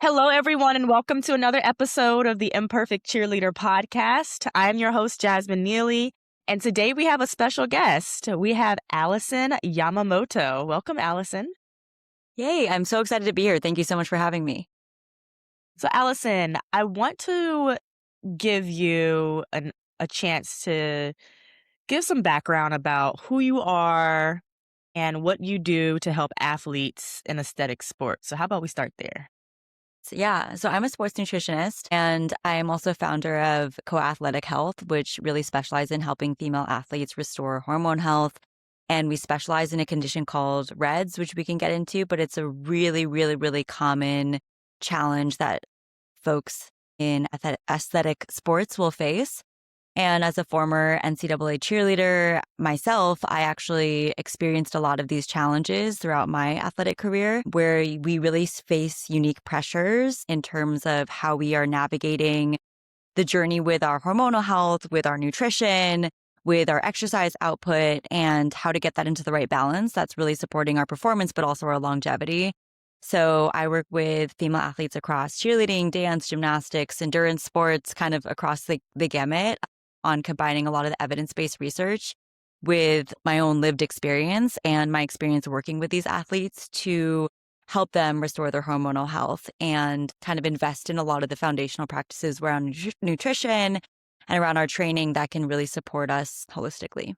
Hello, everyone, and welcome to another episode of the Imperfect Cheerleader podcast. I'm your host, Jasmine Neely, and today we have a special guest. We have Allison Yamamoto. Welcome, Allison. Yay, I'm so excited to be here. Thank you so much for having me. So, Allison, I want to give you a chance to give some background about who you are and what you do to help athletes in aesthetic sports. So, how about we start there? So I'm a sports nutritionist and I'm also founder of Koa Athletic Health, which really specializes in helping female athletes restore hormone health. And we specialize in a condition called REDS, which we can get into, but it's a really, really, really common challenge that folks in aesthetic sports will face. And as a former NCAA cheerleader myself, I actually experienced a lot of these challenges throughout my athletic career, where we really face unique pressures in terms of how we are navigating the journey with our hormonal health, with our nutrition, with our exercise output, and how to get that into the right balance that's really supporting our performance, but also our longevity. So I work with female athletes across cheerleading, dance, gymnastics, endurance sports, kind of across the gamut, on combining a lot of the evidence-based research with my own lived experience and my experience working with these athletes to help them restore their hormonal health and kind of invest in a lot of the foundational practices around nutrition and around our training that can really support us holistically.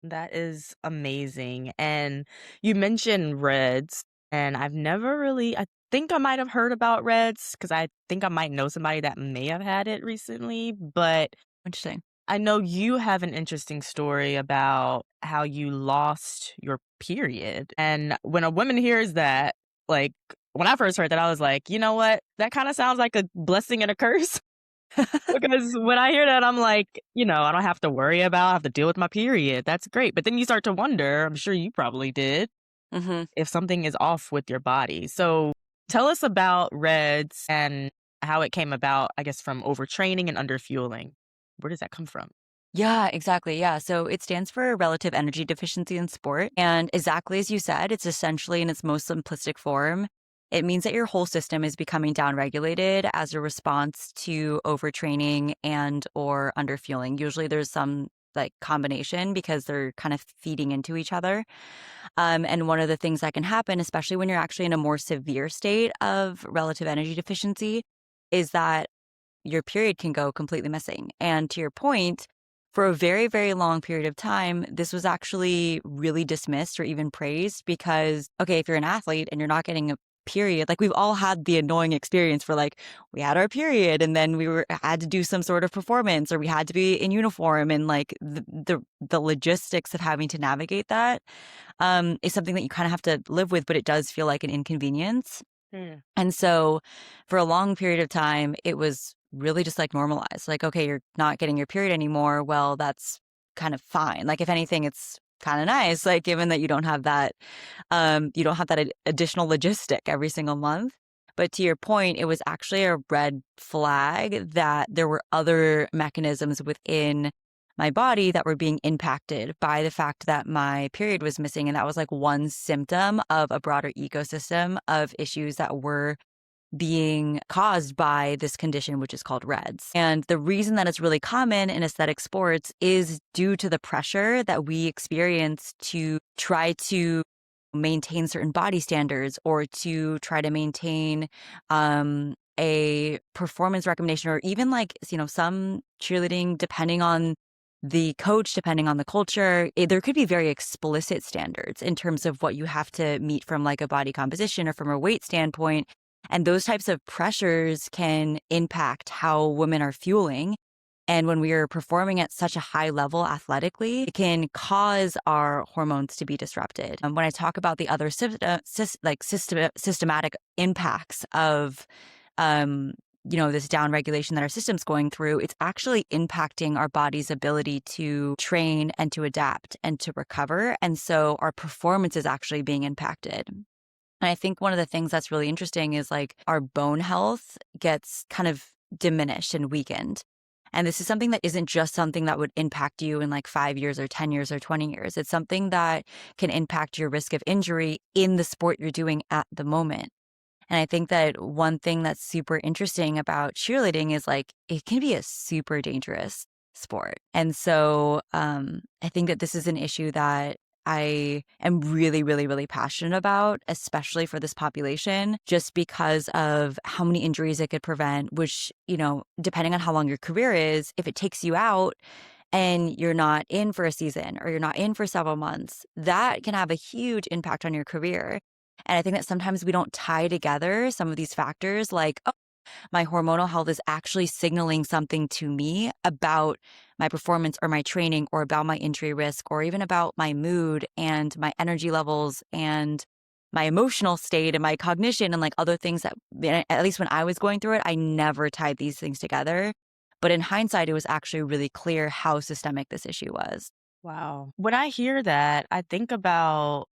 That is amazing. And you mentioned Reds, and I think I might have heard about Reds because I think I might know somebody that may have had it recently. But Interesting. I know you have an interesting story about how you lost your period. And when a woman hears that, like when I first heard that, I was like, you know what? That kind of sounds like a blessing and a curse. Because when I hear that, I'm like, I don't have to worry about, I have to deal with my period. That's great. But then you start to wonder, I'm sure you probably did, hmm if something is off with your body. So tell us about REDS and how it came about, I guess, from overtraining and underfueling. Where does that come from? Yeah, exactly. Yeah. So it stands for relative energy deficiency in sport. And exactly as you said, it's essentially in its most simplistic form. It means that your whole system is becoming downregulated as a response to overtraining and or underfueling. Usually there's some like combination because they're kind of feeding into each other. And one of the things that can happen, especially when you're actually in a more severe state of relative energy deficiency, is that your period can go completely missing. And to your point, for a very, very long period of time, this was actually really dismissed or even praised because, okay, if you're an athlete and you're not getting a period, like we've all had the annoying experience where like we had our period and then had to do some sort of performance or we had to be in uniform and like the logistics of having to navigate that is something that you kind of have to live with, but it does feel like an inconvenience. Hmm. And so for a long period of time, it was really just like normalized. Like, okay, you're not getting your period anymore. Well, that's kind of fine. Like, if anything, it's kind of nice, like, given that you don't have that additional logistic every single month. But to your point, it was actually a red flag that there were other mechanisms within my body that were being impacted by the fact that my period was missing. And that was like one symptom of a broader ecosystem of issues that were being caused by this condition, which is called REDS. And the reason that it's really common in aesthetic sports is due to the pressure that we experience to try to maintain certain body standards or to try to maintain a performance recommendation, or even like, some cheerleading, depending on the coach, depending on the culture, there could be very explicit standards in terms of what you have to meet from like a body composition or from a weight standpoint. And those types of pressures can impact how women are fueling. And when we are performing at such a high level athletically, it can cause our hormones to be disrupted. And when I talk about the other systematic impacts of this downregulation that our system's going through, it's actually impacting our body's ability to train and to adapt and to recover. And so our performance is actually being impacted. And I think one of the things that's really interesting is like our bone health gets kind of diminished and weakened. And this is something that isn't just something that would impact you in like 5 years or 10 years or 20 years. It's something that can impact your risk of injury in the sport you're doing at the moment. And I think that one thing that's super interesting about cheerleading is like it can be a super dangerous sport. And so I think that this is an issue that I am really, really, really passionate about, especially for this population, just because of how many injuries it could prevent, which, depending on how long your career is, if it takes you out and you're not in for a season or you're not in for several months, that can have a huge impact on your career. And I think that sometimes we don't tie together some of these factors like, oh, my hormonal health is actually signaling something to me about my performance or my training or about my injury risk or even about my mood and my energy levels and my emotional state and my cognition and like other things that, at least when I was going through it, I never tied these things together. But in hindsight, it was actually really clear how systemic this issue was. Wow. When I hear that, I think about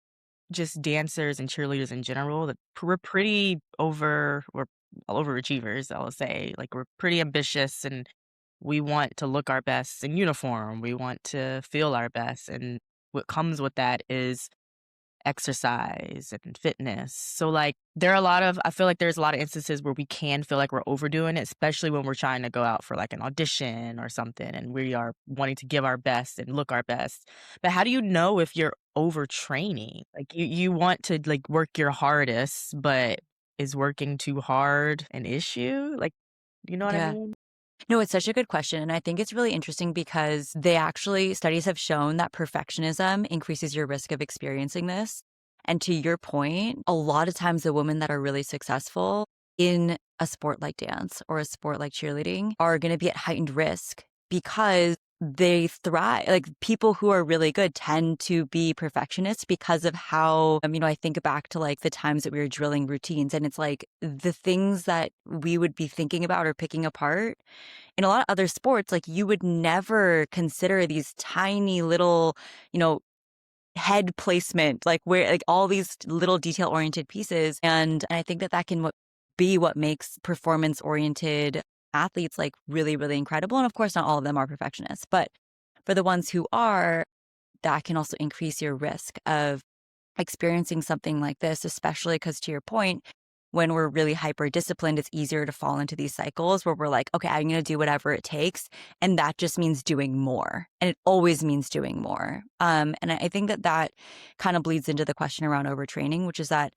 just dancers and cheerleaders in general that we're pretty we're overachievers, I'll say. Like we're pretty ambitious and we want to look our best in uniform. We want to feel our best. And what comes with that is exercise and fitness. So like I feel like there's a lot of instances where we can feel like we're overdoing it, especially when we're trying to go out for like an audition or something and we are wanting to give our best and look our best. But how do you know if you're overtraining? Like you want to like work your hardest, but is working too hard an issue? Like, you know what I Yeah. mean? No, it's such a good question. And I think it's really interesting because studies have shown that perfectionism increases your risk of experiencing this. And to your point, a lot of times the women that are really successful in a sport like dance or a sport like cheerleading are going to be at heightened risk because they thrive. Like people who are really good tend to be perfectionists because of how, I think back to like the times that we were drilling routines and it's like the things that we would be thinking about or picking apart in a lot of other sports, like you would never consider these tiny little, you know, head placement, like where, like all these little detail oriented pieces. And I think that that can be what makes performance oriented athletes like really, really incredible. And of course, not all of them are perfectionists, but for the ones who are, that can also increase your risk of experiencing something like this, especially because to your point, when we're really hyper disciplined, it's easier to fall into these cycles where we're like, okay, I'm going to do whatever it takes. And that just means doing more. And it always means doing more. And I think that that kind of bleeds into the question around overtraining, which is that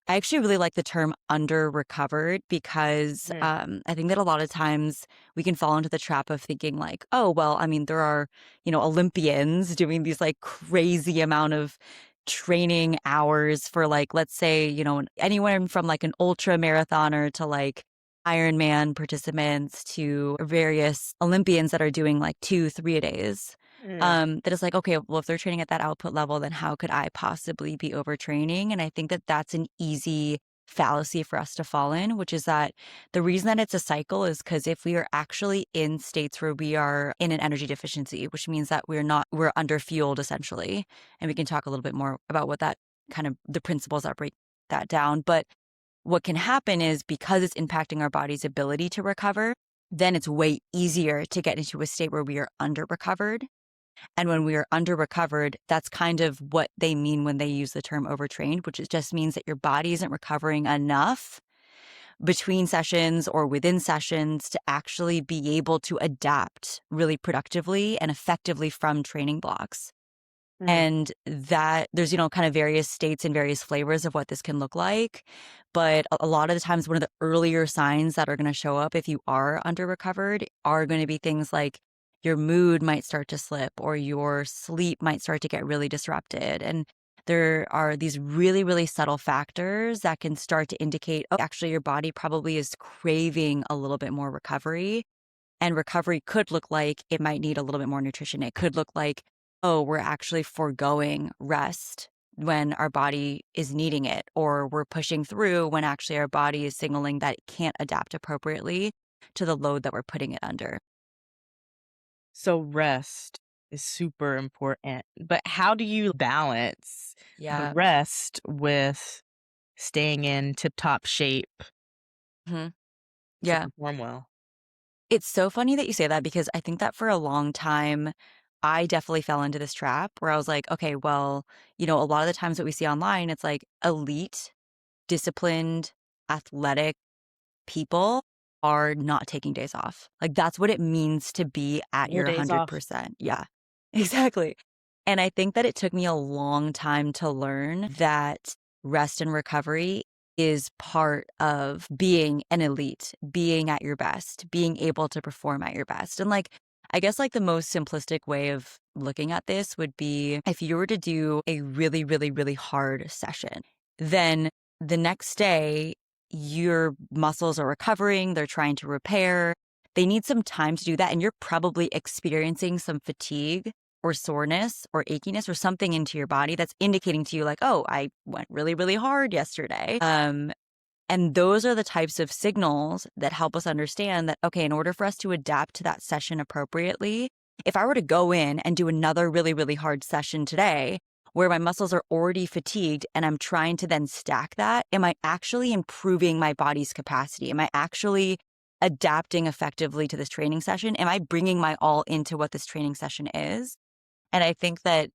I actually really like the term under recovered because Mm. I think that a lot of times we can fall into the trap of thinking like, oh, well, there are, Olympians doing these like crazy amount of training hours for like, let's say, anyone from like an ultra marathoner to like Ironman participants to various Olympians that are doing like 2, 3 days. Mm. That is like, okay, well, if they're training at that output level, then how could I possibly be overtraining? And I think that that's an easy fallacy for us to fall in, which is that the reason that it's a cycle is because if we are actually in states where we are in an energy deficiency, which means that we're underfueled essentially. And we can talk a little bit more about what that kind of the principles that break that down. But what can happen is because it's impacting our body's ability to recover, then it's way easier to get into a state where we are under recovered. And when we are under recovered, that's kind of what they mean when they use the term overtrained, which just means that your body isn't recovering enough between sessions or within sessions to actually be able to adapt really productively and effectively from training blocks. Mm. And that there's, kind of various states and various flavors of what this can look like. But a lot of the times, one of the earlier signs that are going to show up if you are under recovered are going to be things like your mood might start to slip or your sleep might start to get really disrupted. And there are these really, really subtle factors that can start to indicate, oh, actually, your body probably is craving a little bit more recovery. And recovery could look like it might need a little bit more nutrition. It could look like, oh, we're actually foregoing rest when our body is needing it, or we're pushing through when actually our body is signaling that it can't adapt appropriately to the load that we're putting it under. So rest is super important, but how do you balance the Yeah. rest with staying in tip-top shape Mhm. to Yeah. perform well? It's so funny that you say that because I think that for a long time, I definitely fell into this trap where I was like, okay, well, a lot of the times that we see online, it's like elite disciplined athletic people are not taking days off. Like that's what it means to be at No your days off. 100%. Yeah, exactly. And I think that it took me a long time to learn that rest and recovery is part of being an elite, being at your best, being able to perform at your best. And like, I guess like the most simplistic way of looking at this would be if you were to do a really, really, really hard session, then the next day your muscles are recovering, they're trying to repair. They need some time to do that. And you're probably experiencing some fatigue or soreness or achiness or something into your body that's indicating to you, like, oh, I went really, really hard yesterday. And those are the types of signals that help us understand that, okay, in order for us to adapt to that session appropriately, if I were to go in and do another really, really hard session today, where my muscles are already fatigued and I'm trying to then stack that, am I actually improving my body's capacity? Am I actually adapting effectively to this training session? Am I bringing my all into what this training session is? And I think that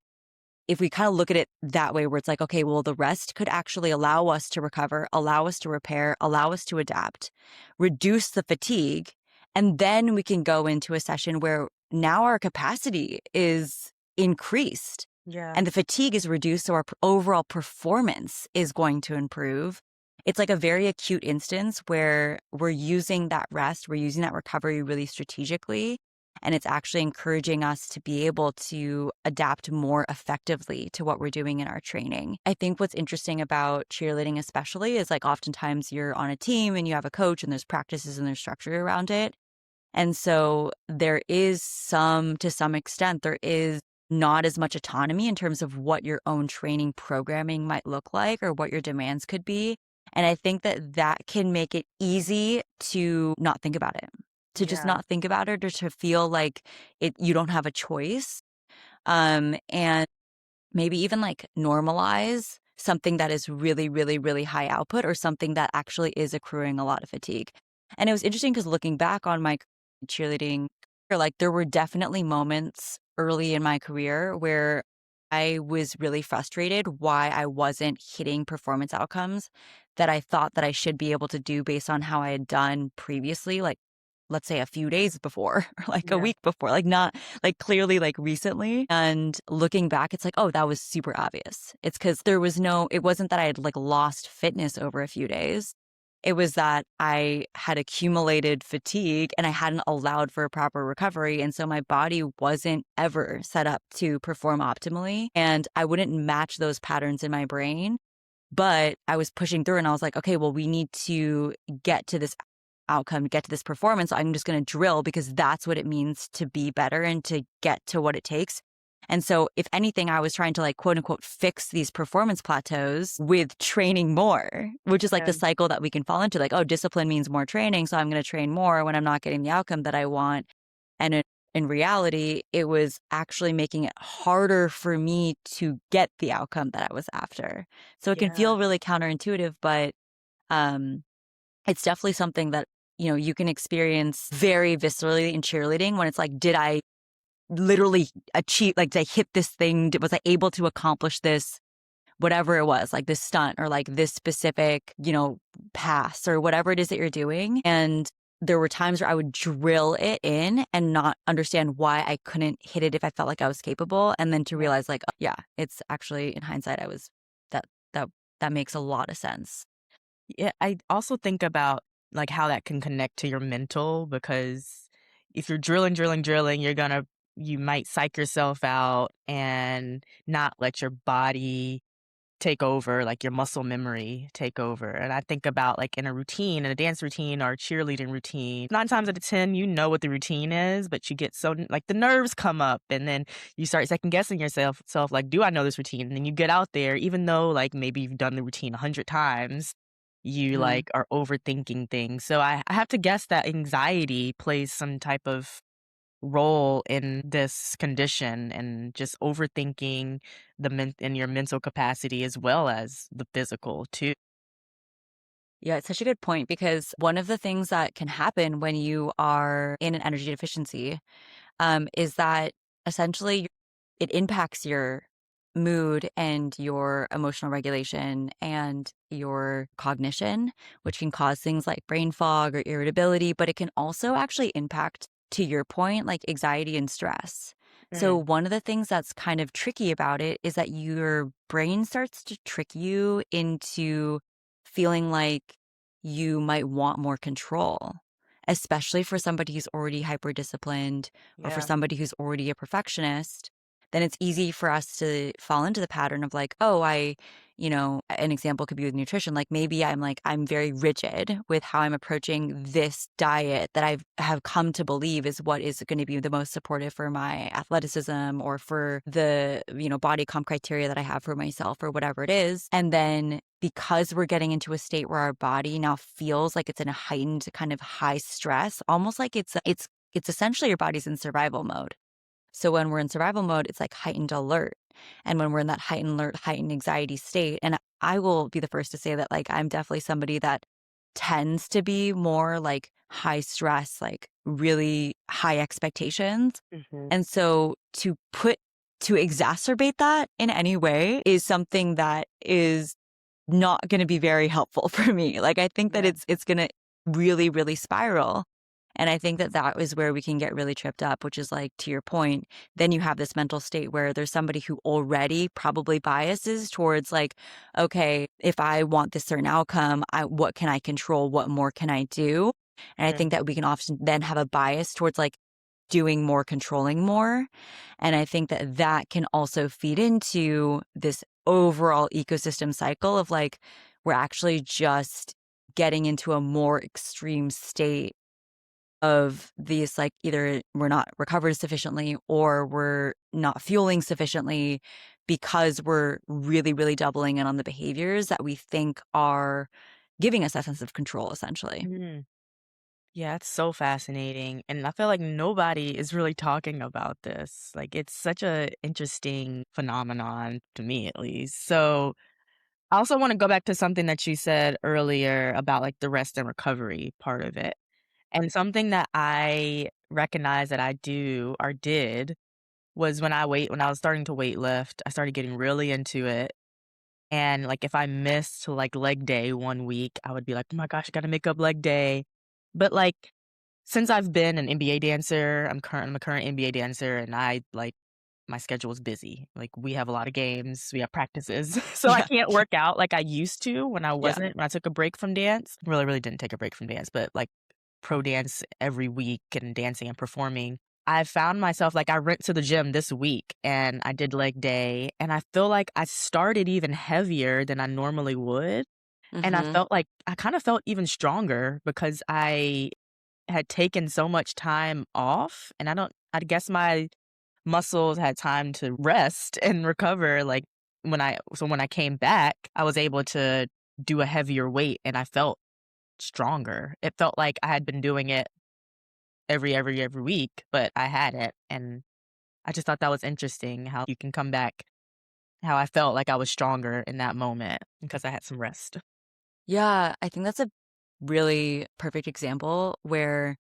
if we kind of look at it that way, where it's like, okay, well, the rest could actually allow us to recover, allow us to repair, allow us to adapt, reduce the fatigue. And then we can go into a session where now our capacity is increased Yeah. and the fatigue is reduced. So our overall performance is going to improve. It's like a very acute instance where we're using that rest, we're using that recovery really strategically. And it's actually encouraging us to be able to adapt more effectively to what we're doing in our training. I think what's interesting about cheerleading, especially, is like oftentimes you're on a team and you have a coach and there's practices and there's structure around it. And so there is to some extent, there is not as much autonomy in terms of what your own training programming might look like or what your demands could be. And I think that that can make it easy to not think about it, to just Yeah. not think about it or to feel like you don't have a choice. And maybe even like normalize something that is really, really, really high output or something that actually is accruing a lot of fatigue. And it was interesting because looking back on my cheerleading, like there were definitely moments early in my career where I was really frustrated why I wasn't hitting performance outcomes that I thought that I should be able to do based on how I had done previously, like let's say a few days before or like a Yeah. week before, like not like clearly like recently. And looking back, it's like, oh, that was super obvious. It's because it wasn't that I had like lost fitness over a few days. It was that I had accumulated fatigue and I hadn't allowed for a proper recovery. And so my body wasn't ever set up to perform optimally. And I wouldn't match those patterns in my brain. But I was pushing through and I was like, okay, well, we need to get to this outcome, get to this performance. I'm just going to drill because that's what it means to be better and to get to what it takes. And so, if anything, I was trying to like quote unquote fix these performance plateaus with training more, which is like Yeah. the cycle that we can fall into. Like, oh, discipline means more training. So I'm going to train more when I'm not getting the outcome that I want. And in reality, it was actually making it harder for me to get the outcome that I was after. So it can Yeah. feel really counterintuitive, but um, it's definitely something that, you can experience very viscerally in cheerleading when it's like, did I literally achieve, like, did I hit this thing? Was I able to accomplish this, whatever it was, like this stunt or like this specific, pass or whatever it is that you're doing? And there were times where I would drill it in and not understand why I couldn't hit it if I felt like I was capable. And then to Yeah. realize like, oh, yeah, it's actually in hindsight, that, that, that makes a lot of sense. Yeah, I also think about like how that can connect to your mental because if you're drilling, you might psych yourself out and not let your body take over, like your muscle memory take over. And I think about like in a dance routine or a cheerleading routine, 9 times out of 10, you know what the routine is, but you get so like the nerves come up and then you start second guessing yourself like, do I know this routine? And then you get out there, even though like maybe you've done the routine 100 times, you Mhm. like are overthinking things. So I have to guess that anxiety plays some type of role in this condition and just overthinking in your mental capacity as well as the physical too. Yeah, it's such a good point because one of the things that can happen when you are in an energy deficiency is that essentially it impacts your mood and your emotional regulation and your cognition, which can cause things like brain fog or irritability, but it can also actually impact, to your point, like anxiety and stress. So, Mm, one of the things that's kind of tricky about it is that your brain starts to trick you into feeling like you might want more control, especially for somebody who's already hyper disciplined or for yeah. somebody who's already a perfectionist. Then it's easy for us to fall into the pattern of like, oh, an example could be with nutrition. Like maybe I'm very rigid with how I'm approaching this diet that have come to believe is what is going to be the most supportive for my athleticism or for the, body comp criteria that I have for myself or whatever it is. And then because we're getting into a state where our body now feels like it's in a heightened kind of high stress, almost like it's essentially your body's in survival mode. So when we're in survival mode, it's like heightened alert. And when we're in that heightened alert, heightened anxiety state, and I will be the first to say that like I'm definitely somebody that tends to be more like high stress, like really high expectations. Mhm. And so to exacerbate that in any way is something that is not going to be very helpful for me. Like I think that Yeah. it's going to really really spiral. And I think that that is where we can get really tripped up, which is like to your point, then you have this mental state where there's somebody who already probably biases towards like, okay, if I want this certain outcome, what can I control? What more can I do? And I Mm, think that we can often then have a bias towards like doing more, controlling more. And I think that that can also feed into this overall ecosystem cycle of like, we're actually just getting into a more extreme state of these, like either we're not recovered sufficiently or we're not fueling sufficiently because we're really, really doubling in on the behaviors that we think are giving us that sense of control, essentially. mhm. Yeah, it's so fascinating, and I feel like nobody is really talking about this. Like, it's such a interesting phenomenon to me, at least. So, I also wanna go back to something that you said earlier about, like, the rest and recovery part of it, and something that I recognize that I do or did was when I was starting to weight lift, I started getting really into it, and, like, if I missed, like, leg day 1 week, I would be like, "Oh my gosh, I gotta make up leg day." But, like, since I've been an NBA dancer, I'm a current NBA dancer, and my schedule is busy. Like, we have a lot of games, we have practices, so I Yeah. can't work out like I used to Yeah. when I took a break from dance. Really, really didn't take a break from dance, but, like, pro dance every week and dancing and performing. I found myself like, I went to the gym this week, and I did leg day, and I feel like I started even heavier than I normally would, and Hmm. I kinda felt even stronger because I had taken so much time off, and I guess my muscles had time to rest and recover, like, when I came back, I was able to do a heavier weight, and I felt stronger. It felt like I had been doing it every week, but I hadn't, and I just thought that was interesting how you can come back how I felt like I was stronger in that moment because I had some rest. Yeah. I think that's a really perfect example where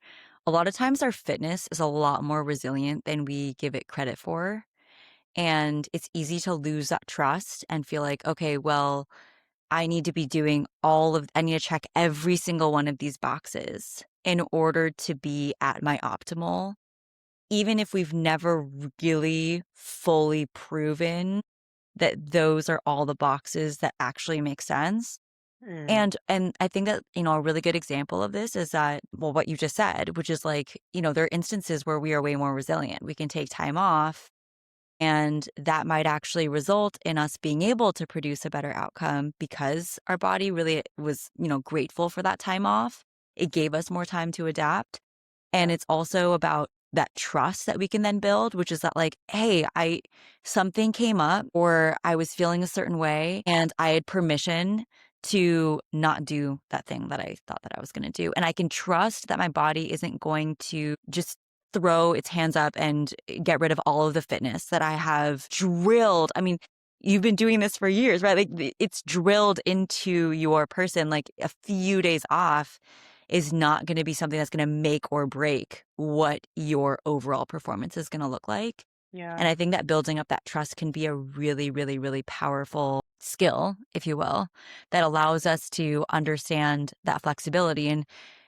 a lot of times our fitness is a lot more resilient than we give it credit for. And it's easy to lose that trust and feel like, okay, well, I need to check every single one of these boxes in order to be at my optimal, even if we've never really fully proven that those are all the boxes that actually make sense. Mm, And I think that, a really good example of this is that, well, what you just said, which is like, there are instances where we are way more resilient. We can take time off and that might actually result in us being able to produce a better outcome because our body really was, grateful for that time off. It gave us more time to adapt. And yeah. it's also about that trust that we can then build, which is that like, hey, something came up or I was feeling a certain way and I had permission to not do that thing that I thought that I was going to do. And I can trust that my body isn't going to just throw its hands up and get rid of all of the fitness that I have drilled. I mean, you've been doing this for years, right? Like it's drilled into your person. Like a few days off is not going to be something that's going to make or break what your overall performance is going to look like. And Yeah. I think that building up that trust can be a really, really, really powerful skill, if you will, that allows us to understand that flexibility and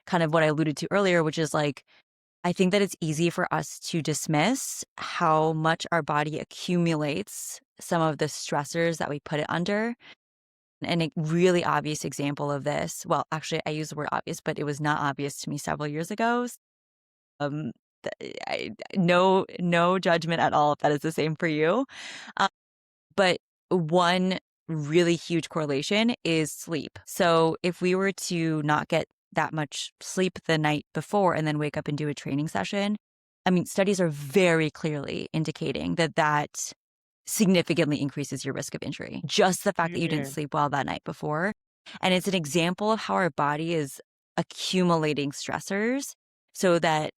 kind of what I alluded to earlier, which is like, I think that it's easy for us to dismiss how much our body accumulates some of the stressors that we put it under. And a really obvious example of this, well, actually, I use the word obvious, but it was not obvious to me several years ago. Um, no judgment at all if that is the same for you. Uh, but one really huge correlation is sleep. So if we were to not get that much sleep the night before and then wake up and do a training session, I mean, studies are very clearly indicating that that significantly increases your risk of injury. Just the fact that you didn't Yeah. sleep well that night before. And it's an example of how our body is accumulating stressors so that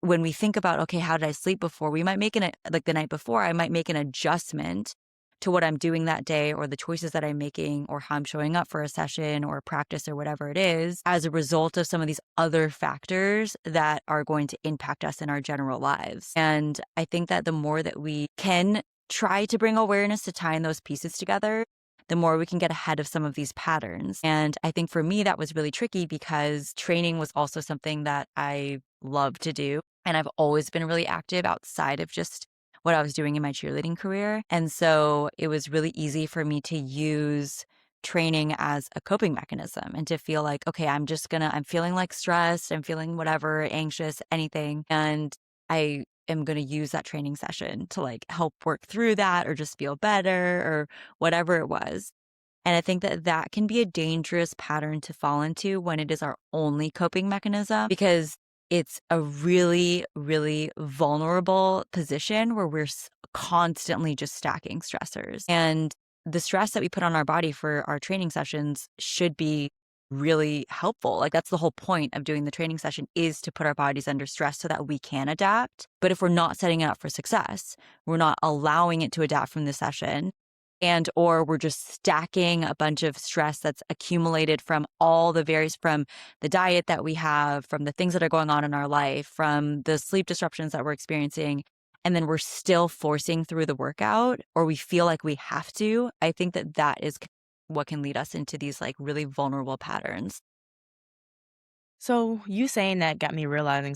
when we think about, okay, how did I sleep before? We might make like the night before, I might make an adjustment to what I'm doing that day or the choices that I'm making or how I'm showing up for a session or a practice or whatever it is as a result of some of these other factors that are going to impact us in our general lives. And I think that the more that we can try to bring awareness to tying those pieces together, the more we can get ahead of some of these patterns. And I think for me, that was really tricky because training was also something that I love to do. And I've always been really active outside of just what I was doing in my cheerleading career. And so it was really easy for me to use training as a coping mechanism and to feel like, okay, I'm feeling like stressed, I'm feeling whatever, anxious, anything. And I am going to use that training session to like help work through that or just feel better or whatever it was. And I think that that can be a dangerous pattern to fall into when it is our only coping mechanism because it's a really, really vulnerable position where we're constantly just stacking stressors. And the stress that we put on our body for our training sessions should be really helpful. Like that's the whole point of doing the training session is to put our bodies under stress so that we can adapt. But if we're not setting it up for success, we're not allowing it to adapt from the session, and or we're just stacking a bunch of stress that's accumulated from all the various from the diet that we have, from the things that are going on in our life, from the sleep disruptions that we're experiencing, and then we're still forcing through the workout or we feel like we have to. I think that that is what can lead us into these like really vulnerable patterns. So you saying that got me realizing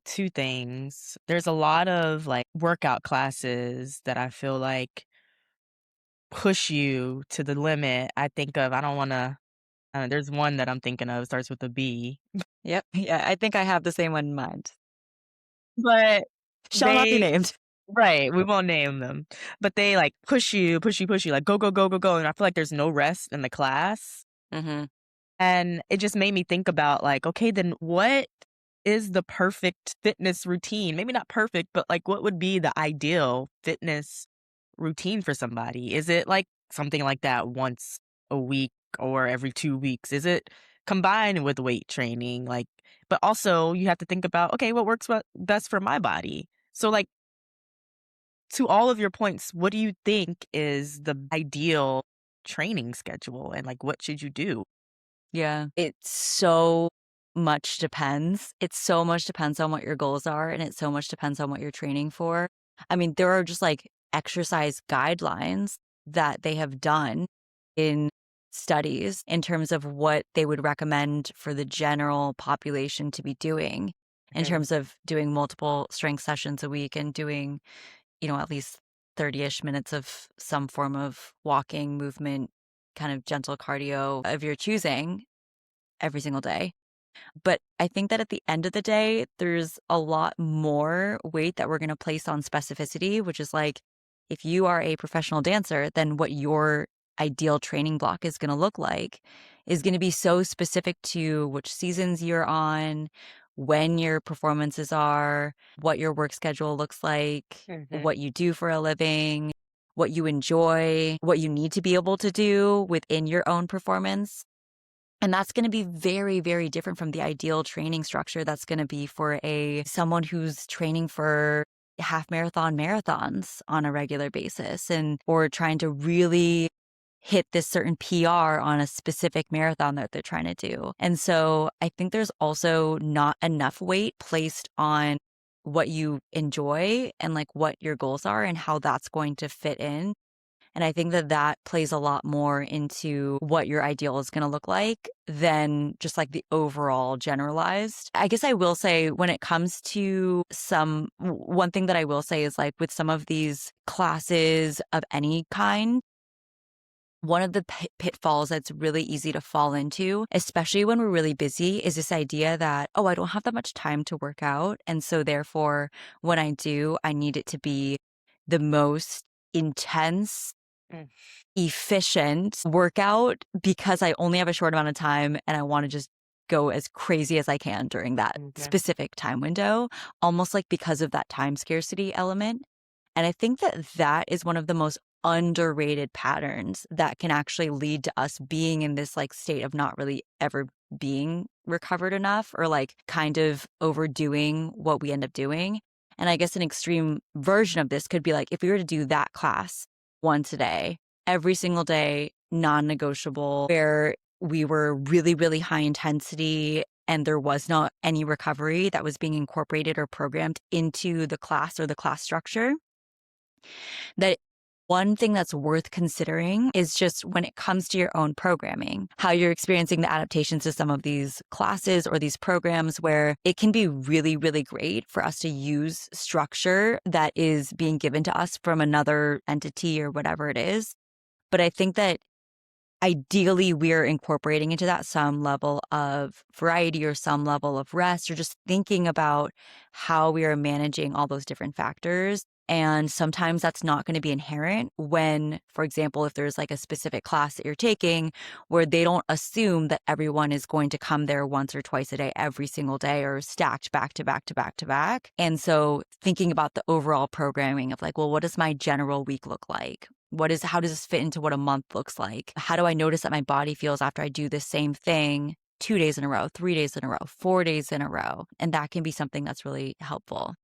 two things. There's a lot of like workout classes that I feel like push you to the limit. I don't want to, there's one that I'm thinking of, starts with a B, Yep. Yeah, I think I have the same one in mind. but Shall not be they, named. right, we won't name them, but they like push you, like go, go, go, go, go. And I feel like there's no rest in the class. Hmm. And it just made me think about like, okay, then what is the perfect fitness routine? Maybe not perfect, but like what would be the ideal fitness routine for somebody? Is it like something like that once a week or every 2 weeks? Is it combined with weight training? Like, but also you have to think about, okay, what works best for my body? So like to all of your points, what do you think is the ideal training schedule and like what should you do? Yeah. It so much depends. It so much depends on what your goals are, and it so much depends on what you're training for. I mean, there are just like exercise guidelines that they have done in studies in terms of what they would recommend for the general population to be doing in Okay. terms of doing multiple strength sessions a week and doing, at least 30-ish minutes of some form of walking movement, kind of gentle cardio of your choosing every single day. But I think that at the end of the day, there's a lot more weight that we're going to place on specificity, which is like if you are a professional dancer, then what your ideal training block is going to look like is going to be so specific to which seasons you're on, when your performances are, what your work schedule looks like, Mhm. what you do for a living, what you enjoy, what you need to be able to do within your own performance. And that's going to be very, very different from the ideal training structure that's going to be for a someone who's training for half marathon marathons on a regular basis and or trying to really hit this certain PR on a specific marathon that they're trying to do. And so I think there's also not enough weight placed on what you enjoy and like what your goals are and how that's going to fit in. And I think that that plays a lot more into what your ideal is going to look like than just like the overall generalized. I guess I will say when it comes to one thing that I will say is like with some of these classes of any kind, one of the pitfalls that's really easy to fall into, especially when we're really busy, is this idea that, oh, I don't have that much time to work out. And so therefore, when I do, I need it to be the most intense, Mm, efficient workout because I only have a short amount of time and I want to just go as crazy as I can during that okay. specific time window, almost like because of that time scarcity element. And I think that that is one of the most underrated patterns that can actually lead to us being in this like state of not really ever being recovered enough or like kind of overdoing what we end up doing. And I guess an extreme version of this could be like if we were to do that class once a day, every single day, non negotiable, where we were really, really high intensity and there was not any recovery that was being incorporated or programmed into the class or the class structure, that one thing that's worth considering is just when it comes to your own programming, how you're experiencing the adaptations to some of these classes or these programs where it can be really, really great for us to use structure that is being given to us from another entity or whatever it is. But I think that ideally we're incorporating into that some level of variety or some level of rest or just thinking about how we are managing all those different factors. And sometimes that's not going to be inherent when, for example, if there's like a specific class that you're taking where they don't assume that everyone is going to come there once or twice a day, every single day, or stacked back to back to back to back. And so thinking about the overall programming of like, well, what does my general week look like? How does this fit into what a month looks like? How do I notice that my body feels after I do the same thing 2 days in a row, 3 days in a row, 4 days in a row? And that can be something that's really helpful.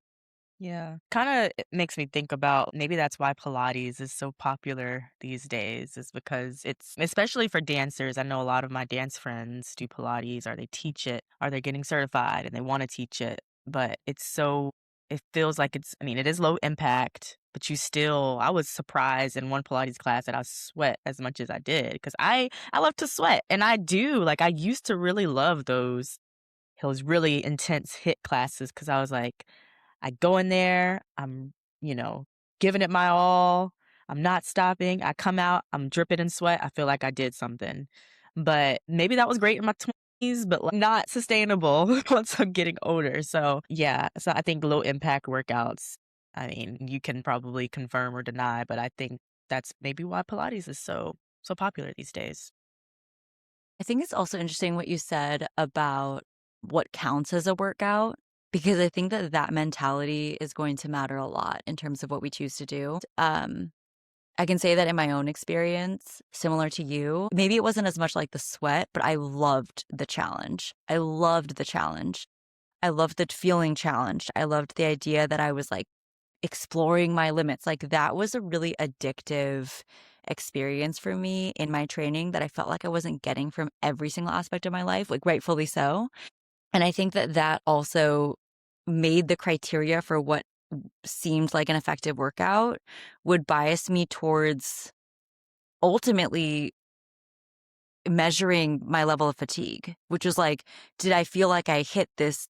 Yeah. Kinda it makes me think about maybe that's why Pilates is so popular these days is because it's especially for dancers. I know a lot of my dance friends do Pilates or they teach it or they're getting certified and they wanna teach it, but it feels like I mean, it is low impact, but I was surprised in one Pilates class that I sweat as much as I did because I love to sweat, and I do, like, I used to really love those really intense hit classes because I was like, I go in there, you know, giving it my all. I'm not stopping. I come out, I'm dripping in sweat. I feel like I did something. But maybe that was great in my 20s, but like, not sustainable once I'm getting older. So, yeah, so I think low impact workouts, I mean, you can probably confirm or deny, but I think that's maybe why Pilates is so popular these days. I think it's also interesting what you said about what counts as a workout, because I think that that mentality is going to matter a lot in terms of what we choose to do. I can say that in my own experience, similar to you, maybe it wasn't as much like the sweat, but I loved the challenge. I loved the challenge. I loved the feeling challenged. I loved the idea that I was like exploring my limits. Like that was a really addictive experience for me in my training that I felt like I wasn't getting from every single aspect of my life, like rightfully so. And I think that that also made the criteria for what seemed like an effective workout would bias me towards ultimately measuring my level of fatigue, which was like, did I feel like I hit this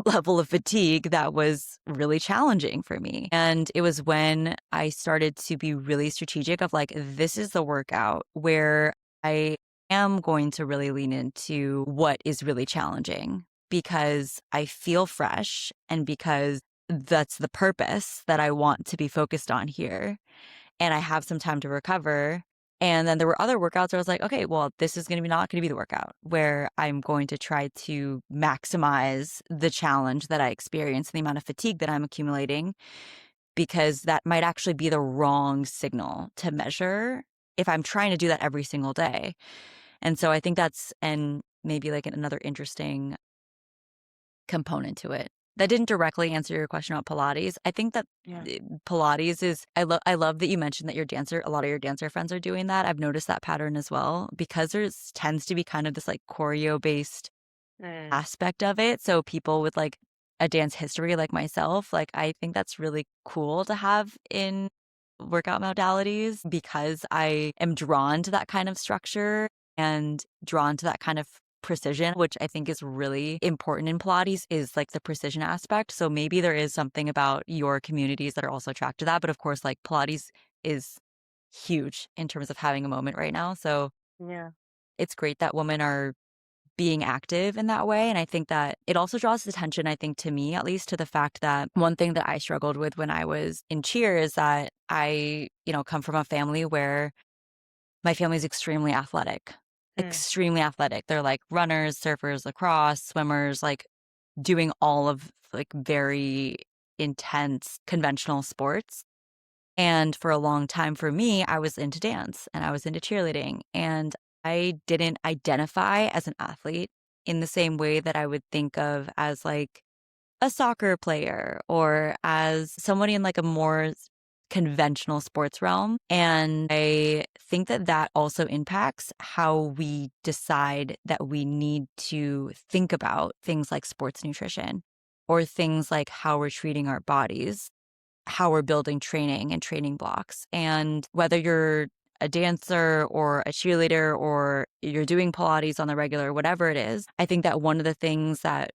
level of fatigue that was really challenging for me? And it was when I started to be really strategic of like, this is the workout where I am going to really lean into what is really challenging because I feel fresh and because that's the purpose that I want to be focused on here and I have some time to recover. And then there were other workouts where I was like, okay, well, this is going to be not going to be the workout where I'm going to try to maximize the challenge that I experience, the amount of fatigue that I'm accumulating, because that might actually be the wrong signal to measure if I'm trying to do that every single day. And so I think and maybe like another interesting component to it. That didn't directly answer your question about Pilates. I think that Yeah. Pilates is I love that you mentioned that a lot of your dancer friends are doing that. I've noticed that pattern as well because there's tends to be kind of this like choreo based Mm. aspect of it. So people with like a dance history like myself, like, I think that's really cool to have in workout modalities because I am drawn to that kind of structure and drawn to that kind of precision, which I think is really important in Pilates is like the precision aspect. So maybe there is something about your communities that are also attracted to that. But of course, like Pilates is huge in terms of having a moment right now. So Yeah. it's great that women are being active in that way. And I think that it also draws attention, I think, to me, at least to the fact that one thing that I struggled with when I was in cheer is that I, come from a family where my family is Mm. extremely athletic. They're like runners, surfers, lacrosse, swimmers, like doing all of like very intense conventional sports. And for a long time for me, I was into dance and I was into cheerleading. And I didn't identify as an athlete in the same way that I would think of as like a soccer player or as somebody in like a more conventional sports realm. And I think that that also impacts how we decide that we need to think about things like sports nutrition or things like how we're treating our bodies, how we're building training and training blocks. And whether you're a dancer or a cheerleader or you're doing Pilates on the regular, whatever it is, I think that one of the things that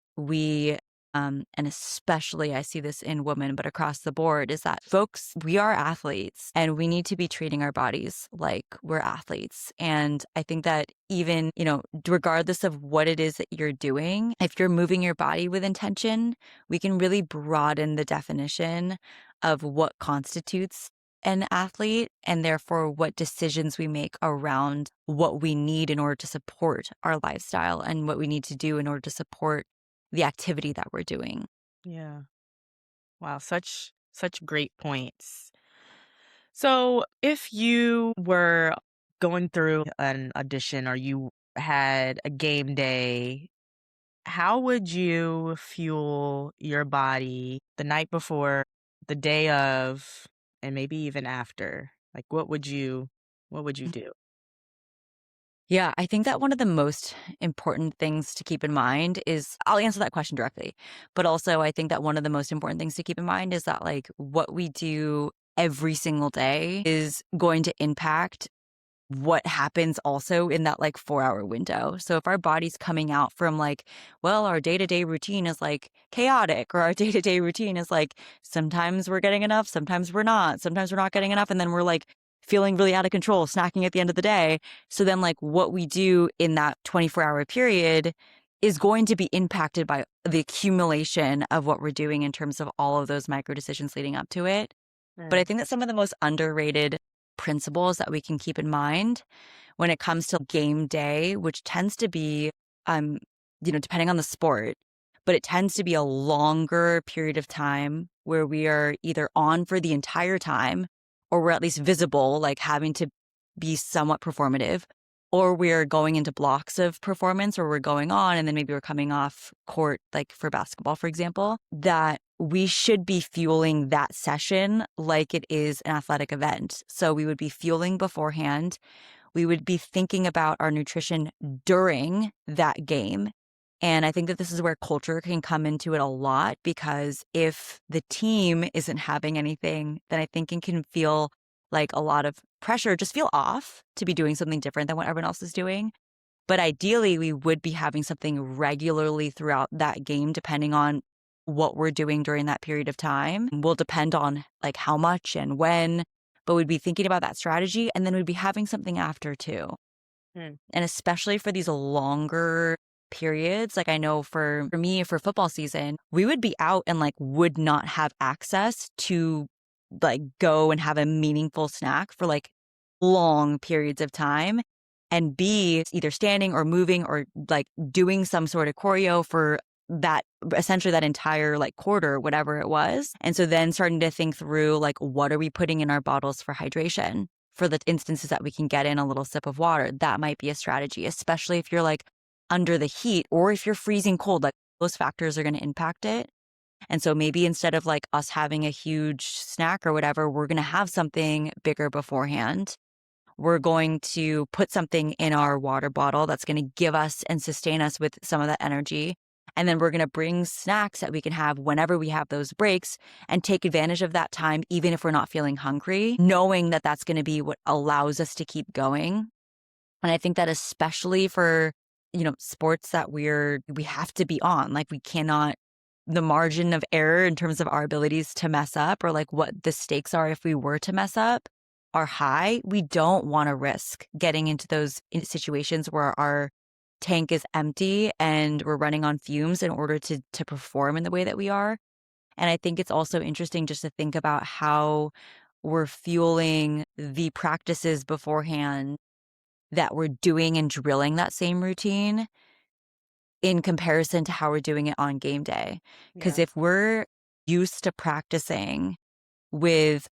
and especially I see this in women, but across the board, is that folks, we are athletes and we need to be treating our bodies like we're athletes. And I think that even, regardless of what it is that you're doing, if you're moving your body with intention, we can really broaden the definition of what constitutes an athlete and therefore what decisions we make around what we need in order to support our lifestyle and what we need to do in order to support the activity that we're doing. Yeah. Wow, such great points. So, if you were going through an audition or you had a game day, how would you fuel your body the night before, the day of, and maybe even after? Like what would you do? Yeah, I think that one of the most important things to keep in mind is I'll answer that question directly. But also, I think that one of the most important things to keep in mind is that, like, what we do every single day is going to impact what happens also in that like 4 hour window. So if our body's coming out from like, well, our day to day routine is like chaotic, or our day to day routine is like sometimes we're getting enough, sometimes we're not getting enough. And then we're like feeling really out of control, snacking at the end of the day. So then, like, what we do in that 24-hour period is going to be impacted by the accumulation of what we're doing in terms of all of those micro decisions leading up to it. But I Mm, think that some of the most underrated principles that we can keep in mind when it comes to game day, which tends to be, depending on the sport, but it tends to be a longer period of time where we are either on for the entire time or we're at least visible, like having to be somewhat performative, or we're going into blocks of performance or we're going on and then maybe we're coming off court, like for basketball, for example, that we should be fueling that session like it is an athletic event. So we would be fueling beforehand. We would be thinking about our nutrition during that game. And I think that this is where culture can come into it a lot, because if the team isn't having anything, then I think it can feel like a lot of pressure, just feel off to be doing something different than what everyone else is doing. But ideally, we would be having something regularly throughout that game, depending on what we're doing during that period of time. Will depend on like how much and when, but we'd be thinking about that strategy, and then we'd be having something after too. mm, And especially for these longer periods, like I know for me, for football season, we would be out and like would not have access to like go and have a meaningful snack for like long periods of time, and be either standing or moving or like doing some sort of choreo for that, essentially that entire like quarter, whatever it was. And so then starting to think through like, what are we putting in our bottles for hydration? For the instances that we can get in a little sip of water, that might be a strategy, especially if you're like under the heat or if you're freezing cold, like those factors are going to impact it. And so maybe instead of like us having a huge snack or whatever, we're going to have something bigger beforehand. We're going to put something in our water bottle that's going to give us and sustain us with some of that energy. And then we're going to bring snacks that we can have whenever we have those breaks and take advantage of that time, even if we're not feeling hungry, knowing that that's going to be what allows us to keep going. And I think that especially for, sports that we have to be on, like we cannot, the margin of error in terms of our abilities to mess up or like what the stakes are if we were to mess up are high. We don't want to risk getting into those situations where our tank is empty and we're running on fumes in order to perform in the way that we are. And I think it's also interesting just to think about how we're fueling the practices beforehand that we're doing and drilling that same routine in comparison to how we're doing it on game day. Because Yeah. if we're used to practicing with,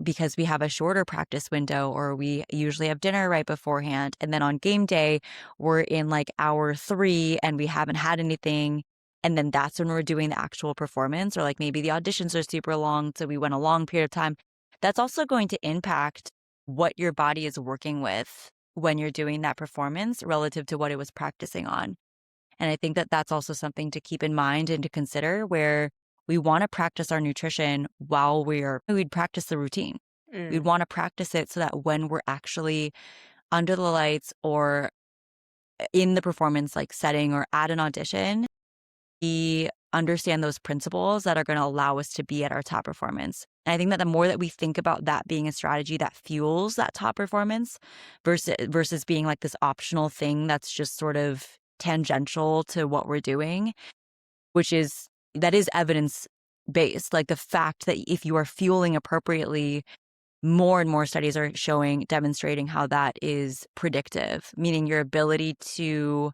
because we have a shorter practice window or we usually have dinner right beforehand, and then on game day, we're in like hour 3 and we haven't had anything. And then that's when we're doing the actual performance, or like maybe the auditions are super long. So we went a long period of time. That's also going to impact what your body is working with when you're doing that performance relative to what it was practicing on. And I think that that's also something to keep in mind and to consider where we want to practice our nutrition while we'd practice the routine. We'd Mm. want to practice it so that when we're actually under the lights or in the performance like setting or at an audition, we understand those principles that are going to allow us to be at our top performance. And I think that the more that we think about that being a strategy that fuels that top performance versus being like this optional thing that's just sort of tangential to what we're doing, that is evidence based. Like the fact that if you are fueling appropriately, more and more studies are demonstrating how that is predictive, meaning your ability to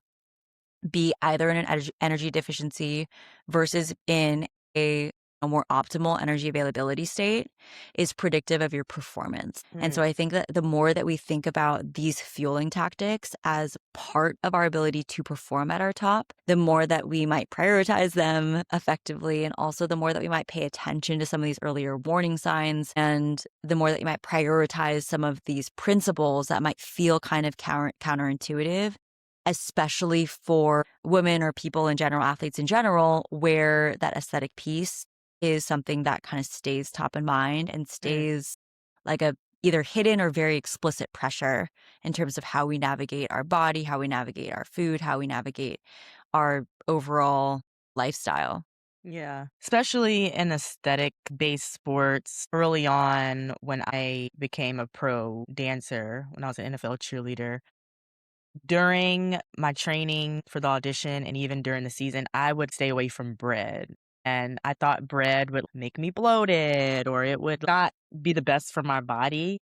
be either in an energy deficiency versus in a more optimal energy availability state is predictive of your performance. And so Mm. I think that the more that we think about these fueling tactics as part of our ability to perform at our top, the more that we might prioritize them effectively. And also the more that we might pay attention to some of these earlier warning signs, and the more that you might prioritize some of these principles that might feel kind of counterintuitive, especially for women or people in general, athletes in general, where that aesthetic piece is something that kind of stays top in mind and Mm. stays like a either hidden or very explicit pressure in terms of how we navigate our body, how we navigate our food, how we navigate our overall lifestyle. Yeah. Especially in aesthetic-based sports. Early on, when I became a pro dancer, when I was an NFL cheerleader, during my training for the audition and even during the season, I would stay away from bread. And I thought bread would make me bloated or it would not be the best for my body.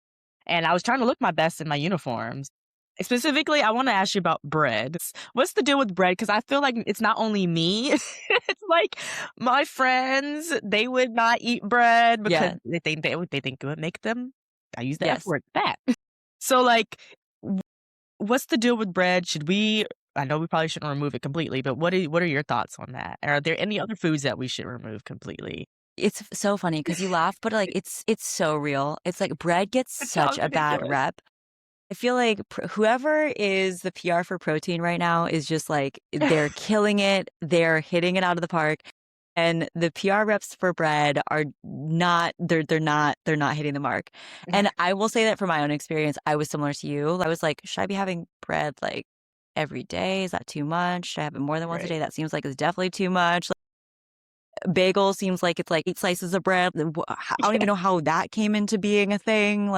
And I was trying to look my best in my uniforms. Specifically, I want to ask you about bread. What's the deal with bread? Because I feel like it's not only me. It's like my friends, they would not eat bread because Yeah. they think it would make them, I use the F Yes. word, fat. So, like, what's the deal with bread? I know we probably shouldn't remove it completely, but what are your thoughts on that? Are there any other foods that we should remove completely? It's so funny because you laugh, but like it's so real. It's like bread gets It such sounds a bad ridiculous. rep. I feel like whoever is the PR for protein right now is just like they're killing it. They're hitting it out of the park. And the PR reps for bread are not they're not hitting the mark. And I will say that from my own experience, I was similar to you. I was like, should I be having bread like every day? Is that too much? Should I have it more than once a Right. day? That seems like it's definitely too much. Bagel seems like it's like 8 slices of bread. I don't even know how that came into being a thing.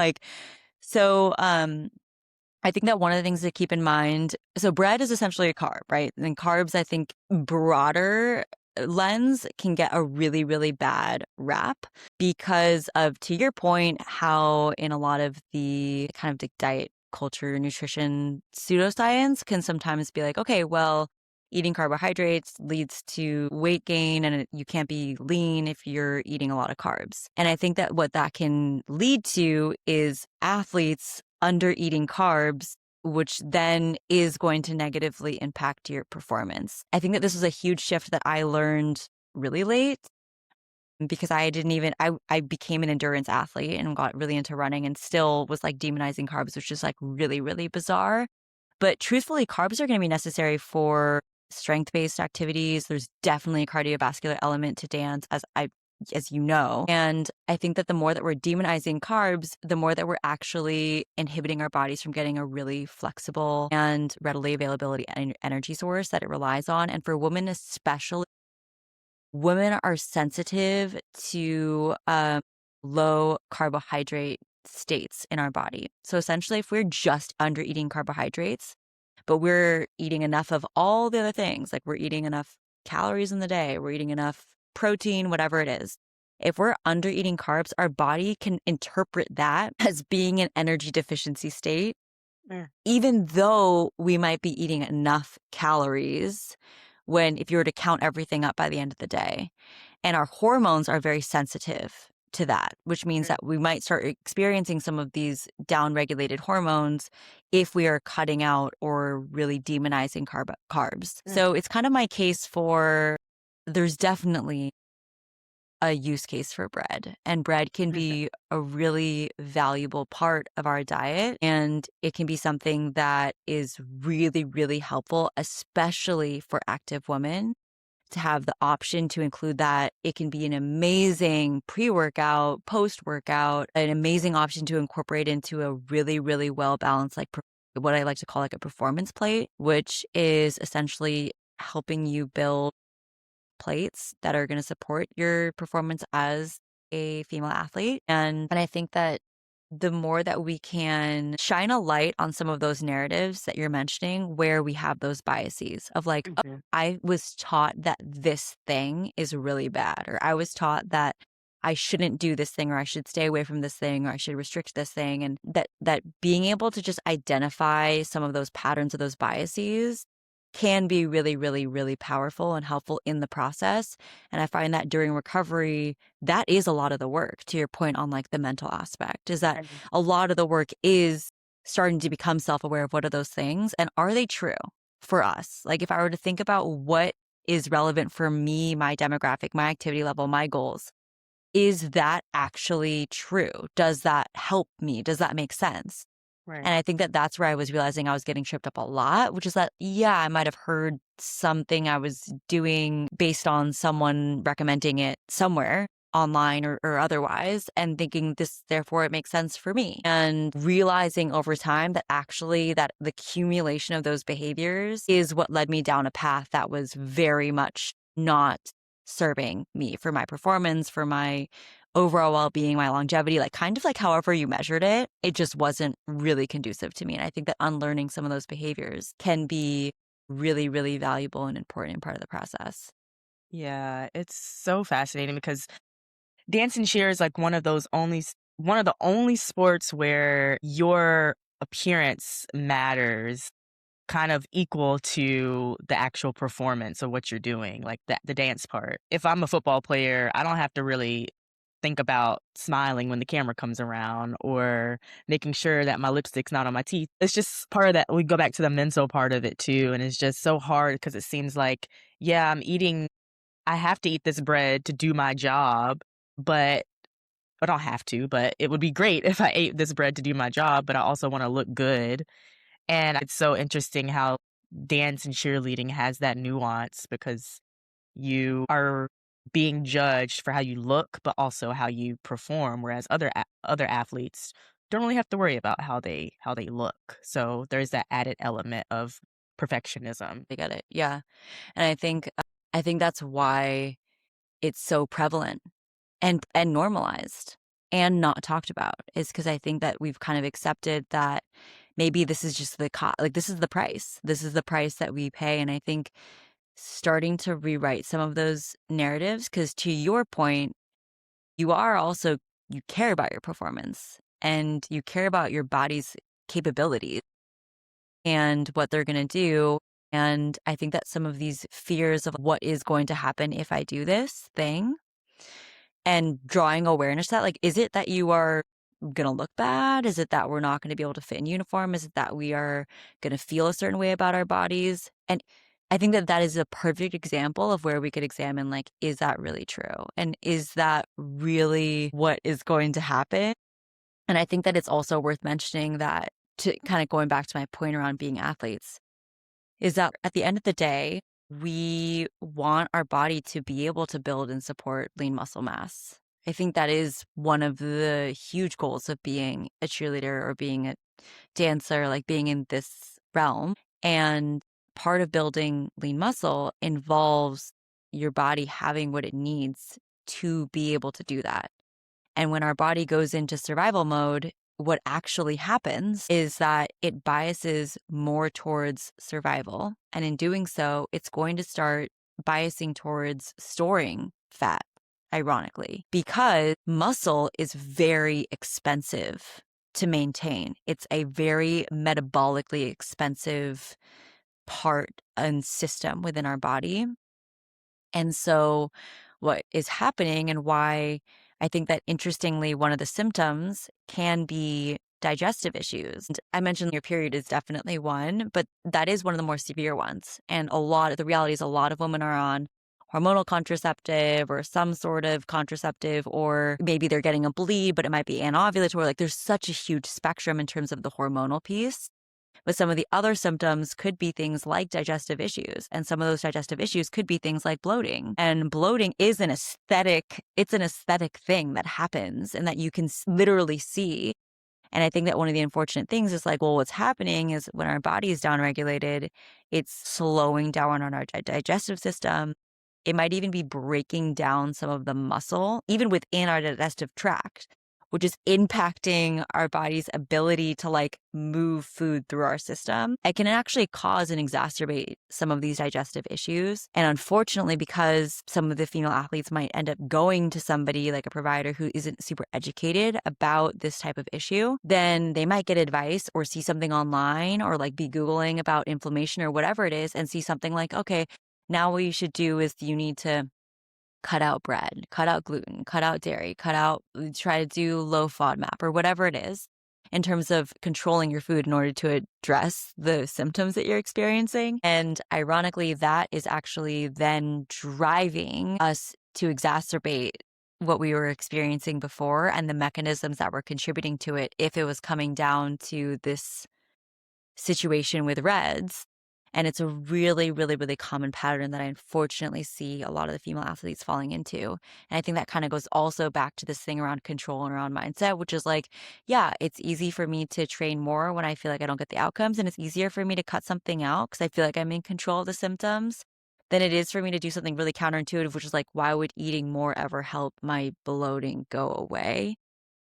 So I think that one of the things to keep in mind, so bread is essentially a carb, right? And carbs, I think broader lens can get a really, really bad rap because of, to your point, how in a lot of the kind of the diet culture, nutrition pseudoscience can sometimes be like, okay, well, eating carbohydrates leads to weight gain and you can't be lean if you're eating a lot of carbs. And I think that what that can lead to is athletes under eating carbs, which then is going to negatively impact your performance. I think that this was a huge shift that I learned really late because I became an endurance athlete and got really into running and still was like demonizing carbs, which is like really, really bizarre. But truthfully, carbs are going to be necessary for strength-based activities. There's definitely a cardiovascular element to dance, as you know. And I think that the more that we're demonizing carbs, the more that we're actually inhibiting our bodies from getting a really flexible and readily availability energy source that it relies on. And for women especially, women are sensitive to low carbohydrate states in our body. So essentially, if we're just under eating carbohydrates, but we're eating enough of all the other things, like we're eating enough calories in the day, we're eating enough protein, whatever it is. If we're under eating carbs, our body can interpret that as being an energy deficiency state, Mm. even though we might be eating enough calories when if you were to count everything up by the end of the day. And our hormones are very sensitive to that, which means Mm. that we might start experiencing some of these downregulated hormones if we are cutting out or really demonizing carbs. Mm. So it's kind of my case for there's definitely a use case for bread, and bread can be a really valuable part of our diet, and it can be something that is really, really helpful, especially for active women to have the option to include that. It can be an amazing pre-workout, post-workout, an amazing option to incorporate into a really, really well-balanced, like what I like to call like a performance plate, which is essentially helping you build plates that are going to support your performance as a female athlete. And I think that the more that we can shine a light on some of those narratives that you're mentioning, where we have those biases of like, oh, Mhm. I was taught that this thing is really bad, or I was taught that I shouldn't do this thing, or I should stay away from this thing, or I should restrict this thing. And that being able to just identify some of those patterns of those biases can be really, really, really powerful and helpful in the process. And I find that during recovery, that is a lot of the work, to your point on like the mental aspect, is that Mhm. a lot of the work is starting to become self-aware of what are those things and are they true for us? Like if I were to think about what is relevant for me, my demographic, my activity level, my goals, is that actually true? Does that help me? Does that make sense? Right. And I think that that's where I was realizing I was getting tripped up a lot, which is that, yeah, I might have heard something I was doing based on someone recommending it somewhere online or otherwise, and thinking this, therefore it makes sense for me. And realizing over time that actually that the accumulation of those behaviors is what led me down a path that was very much not serving me for my performance, for my overall well-being, my longevity, like kind of like however you measured it, it just wasn't really conducive to me. And I think that unlearning some of those behaviors can be really, really valuable and important part of the process. Yeah, it's so fascinating because dance and cheer is like one of the only sports where your appearance matters kind of equal to the actual performance of what you're doing, like the dance part. If I'm a football player, I don't have to really think about smiling when the camera comes around or making sure that my lipstick's not on my teeth. It's just part of that. We go back to the mental part of it too. And it's just so hard because it seems like, yeah, I have to eat this bread to do my job, but I don't have to, but it would be great if I ate this bread to do my job, but I also want to look good. And it's so interesting how dance and cheerleading has that nuance because you are being judged for how you look, but also how you perform, whereas other athletes don't really have to worry about how they look. So there's that added element of perfectionism. I get it. Yeah. And I think that's why it's so prevalent and normalized and not talked about, is because I think that we've kind of accepted that maybe this is just like this is the price. This is the price that we pay. And I think starting to rewrite some of those narratives, because to your point, you are also, you care about your performance and you care about your body's capabilities and what they're going to do. And I think that some of these fears of what is going to happen if I do this thing, and drawing awareness to that, like, is it that you are going to look bad? Is it that we're not going to be able to fit in uniform? Is it that we are going to feel a certain way about our bodies? And I think that that is a perfect example of where we could examine, like, is that really true? And is that really what is going to happen? And I think that it's also worth mentioning that, to kind of going back to my point around being athletes, is that at the end of the day, we want our body to be able to build and support lean muscle mass. I think that is one of the huge goals of being a cheerleader or being a dancer, like being in this realm. And part of building lean muscle involves your body having what it needs to be able to do that. And when our body goes into survival mode, what actually happens is that it biases more towards survival. And in doing so, it's going to start biasing towards storing fat, ironically, because muscle is very expensive to maintain. It's a very metabolically expensive part and system within our body. And so, what is happening and why I think that interestingly, one of the symptoms can be digestive issues. And I mentioned your period is definitely one, but that is one of the more severe ones. And the reality is, a lot of women are on hormonal contraceptive or some sort of contraceptive, or maybe they're getting a bleed, but it might be anovulatory. Like, there's such a huge spectrum in terms of the hormonal piece. But some of the other symptoms could be things like digestive issues. And some of those digestive issues could be things like bloating. And bloating is it's an aesthetic thing that happens and that you can literally see. And I think that one of the unfortunate things is like, well, what's happening is when our body is downregulated, it's slowing down on our digestive system. It might even be breaking down some of the muscle, even within our digestive tract, which is impacting our body's ability to like move food through our system. It can actually cause and exacerbate some of these digestive issues. And unfortunately, because some of the female athletes might end up going to somebody like a provider who isn't super educated about this type of issue, then they might get advice or see something online or like be Googling about inflammation or whatever it is and see something like, okay, now what you should do is you need to cut out bread, cut out gluten, cut out dairy, try to do low FODMAP or whatever it is in terms of controlling your food in order to address the symptoms that you're experiencing. And ironically, that is actually then driving us to exacerbate what we were experiencing before and the mechanisms that were contributing to it if it was coming down to this situation with reds. And it's a really, really, really common pattern that I unfortunately see a lot of the female athletes falling into. And I think that kind of goes also back to this thing around control and around mindset, which is like, yeah, it's easy for me to train more when I feel like I don't get the outcomes. And it's easier for me to cut something out because I feel like I'm in control of the symptoms than it is for me to do something really counterintuitive, which is like, why would eating more ever help my bloating go away?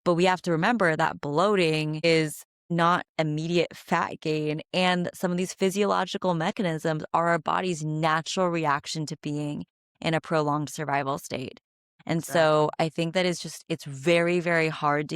But we have to remember that bloating is not immediate fat gain. And some of these physiological mechanisms are our body's natural reaction to being in a prolonged survival state. And so Exactly. I think that is just, it's very, very hard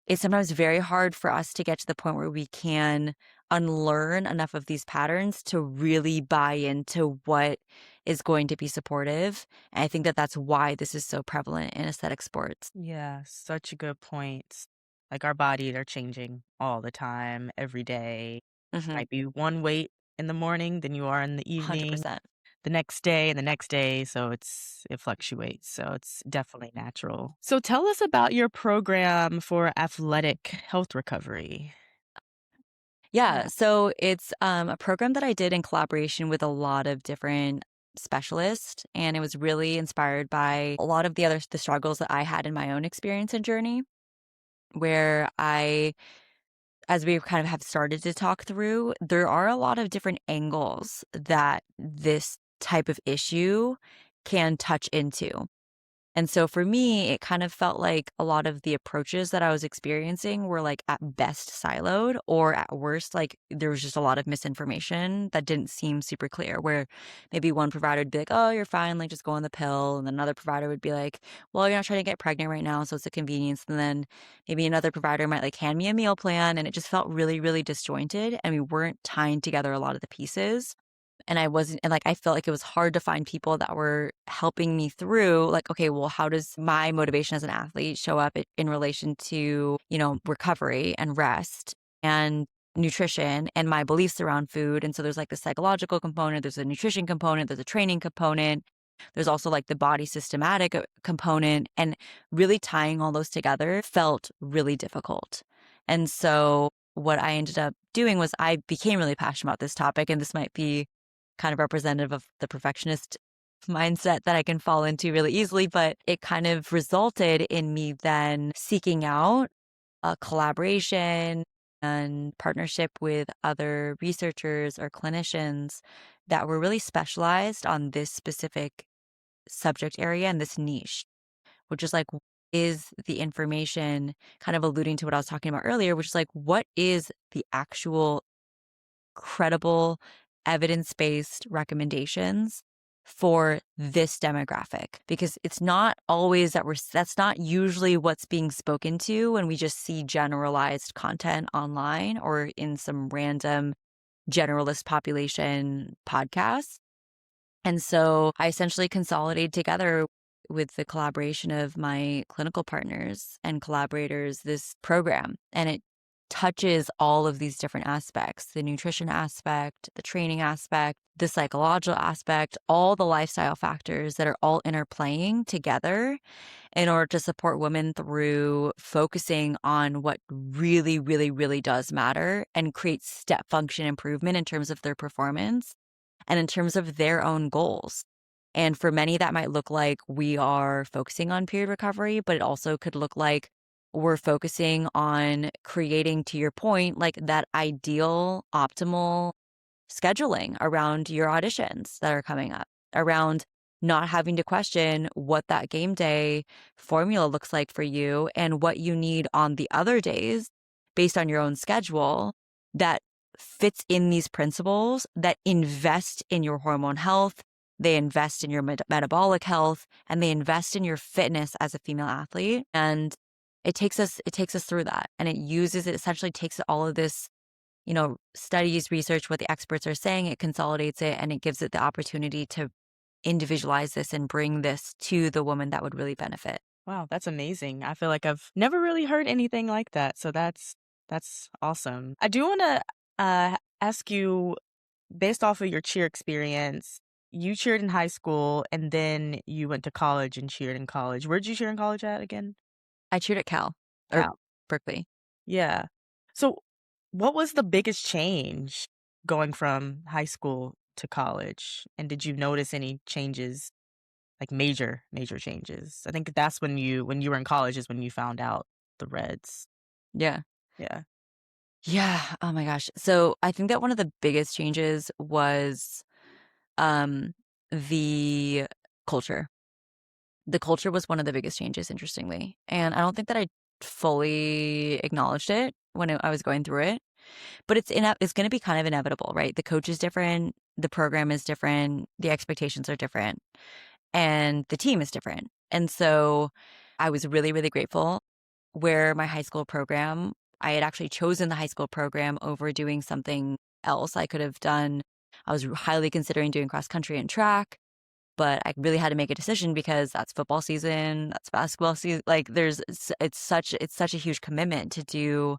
it's sometimes very hard for us to get to the point where we can unlearn enough of these patterns to really buy into what is going to be supportive. And I think that that's why this is so prevalent in aesthetic sports. Yeah, such a good point. Like our bodies are changing all the time, every day. Hmm. Might be one weight in the morning than you are in the evening, 100%. the next day and the next day. So it fluctuates. So it's definitely natural. So tell us about your program for athletic health recovery. Yeah, Yeah. so it's a program that I did in collaboration with a lot of different specialists, and it was really inspired by a lot of the struggles that I had in my own experience and journey, where as we kind of have started to talk through, there are a lot of different angles that this type of issue can touch into. And so for me, it kind of felt like a lot of the approaches that I was experiencing were like at best siloed, or at worst, like there was just a lot of misinformation that didn't seem super clear. Where maybe one provider would be like, oh, you're fine, like just go on the pill. And then another provider would be like, well, you're not trying to get pregnant right now, so it's a convenience. And then maybe another provider might like hand me a meal plan. And it just felt really, really disjointed. And we weren't tying together a lot of the pieces. And I wasn't, and like, I felt like it was hard to find people that were helping me through, like, okay, well, how does my motivation as an athlete show up in relation to, recovery and rest and nutrition and my beliefs around food? And so there's like the psychological component, there's a nutrition component, there's a training component, there's also like the body systematic component. And really tying all those together felt really difficult. And so what I ended up doing was I became really passionate about this topic. And this might be kind of representative of the perfectionist mindset that I can fall into really easily. But it kind of resulted in me then seeking out a collaboration and partnership with other researchers or clinicians that were really specialized on this specific subject area and this niche, which is like, is the information kind of alluding to what I was talking about earlier, which is like, what is the actual credible evidence-based recommendations for this demographic? Because it's not always that's not usually what's being spoken to when we just see generalized content online or in some random generalist population podcasts. And so I essentially consolidated together with the collaboration of my clinical partners and collaborators this program. And it touches all of these different aspects: the nutrition aspect, the training aspect, the psychological aspect, all the lifestyle factors that are all interplaying together in order to support women through focusing on what really, really, really does matter and create step function improvement in terms of their performance and in terms of their own goals. And for many, that might look like we are focusing on period recovery, but it also could look like we're focusing on creating, to your point, like that ideal, optimal scheduling around your auditions that are coming up, around not having to question what that game day formula looks like for you and what you need on the other days based on your own schedule that fits in these principles that invest in your hormone health, they invest in your metabolic health, and they invest in your fitness as a female athlete. And it takes us through that, and it essentially takes all of this, studies, research, what the experts are saying, it consolidates it, and it gives it the opportunity to individualize this and bring this to the woman that would really benefit. Wow, that's amazing. I feel like I've never really heard anything like that. So that's awesome. I do want to ask you, based off of your cheer experience, you cheered in high school and then you went to college and cheered in college. Where'd you cheer in college at again? I cheered at Cal or Cal. Berkeley. Yeah. So what was the biggest change going from high school to college? And did you notice any changes, like major changes? I think that's when you were in college is when you found out the Reds. Yeah. Yeah. Yeah. Oh my gosh. So I think that one of the biggest changes was um the culture. The culture was one of the biggest changes, interestingly. And I don't think that I fully acknowledged it when I was going through it, but it's going to be kind of inevitable, right? The coach is different, the program is different, the expectations are different, and the team is different. And so I was really, really grateful where my high school program, I had actually chosen the high school program over doing something else I could have done. I was highly considering doing cross country and track, but I really had to make a decision because that's football season, that's basketball season. Like it's such a huge commitment to do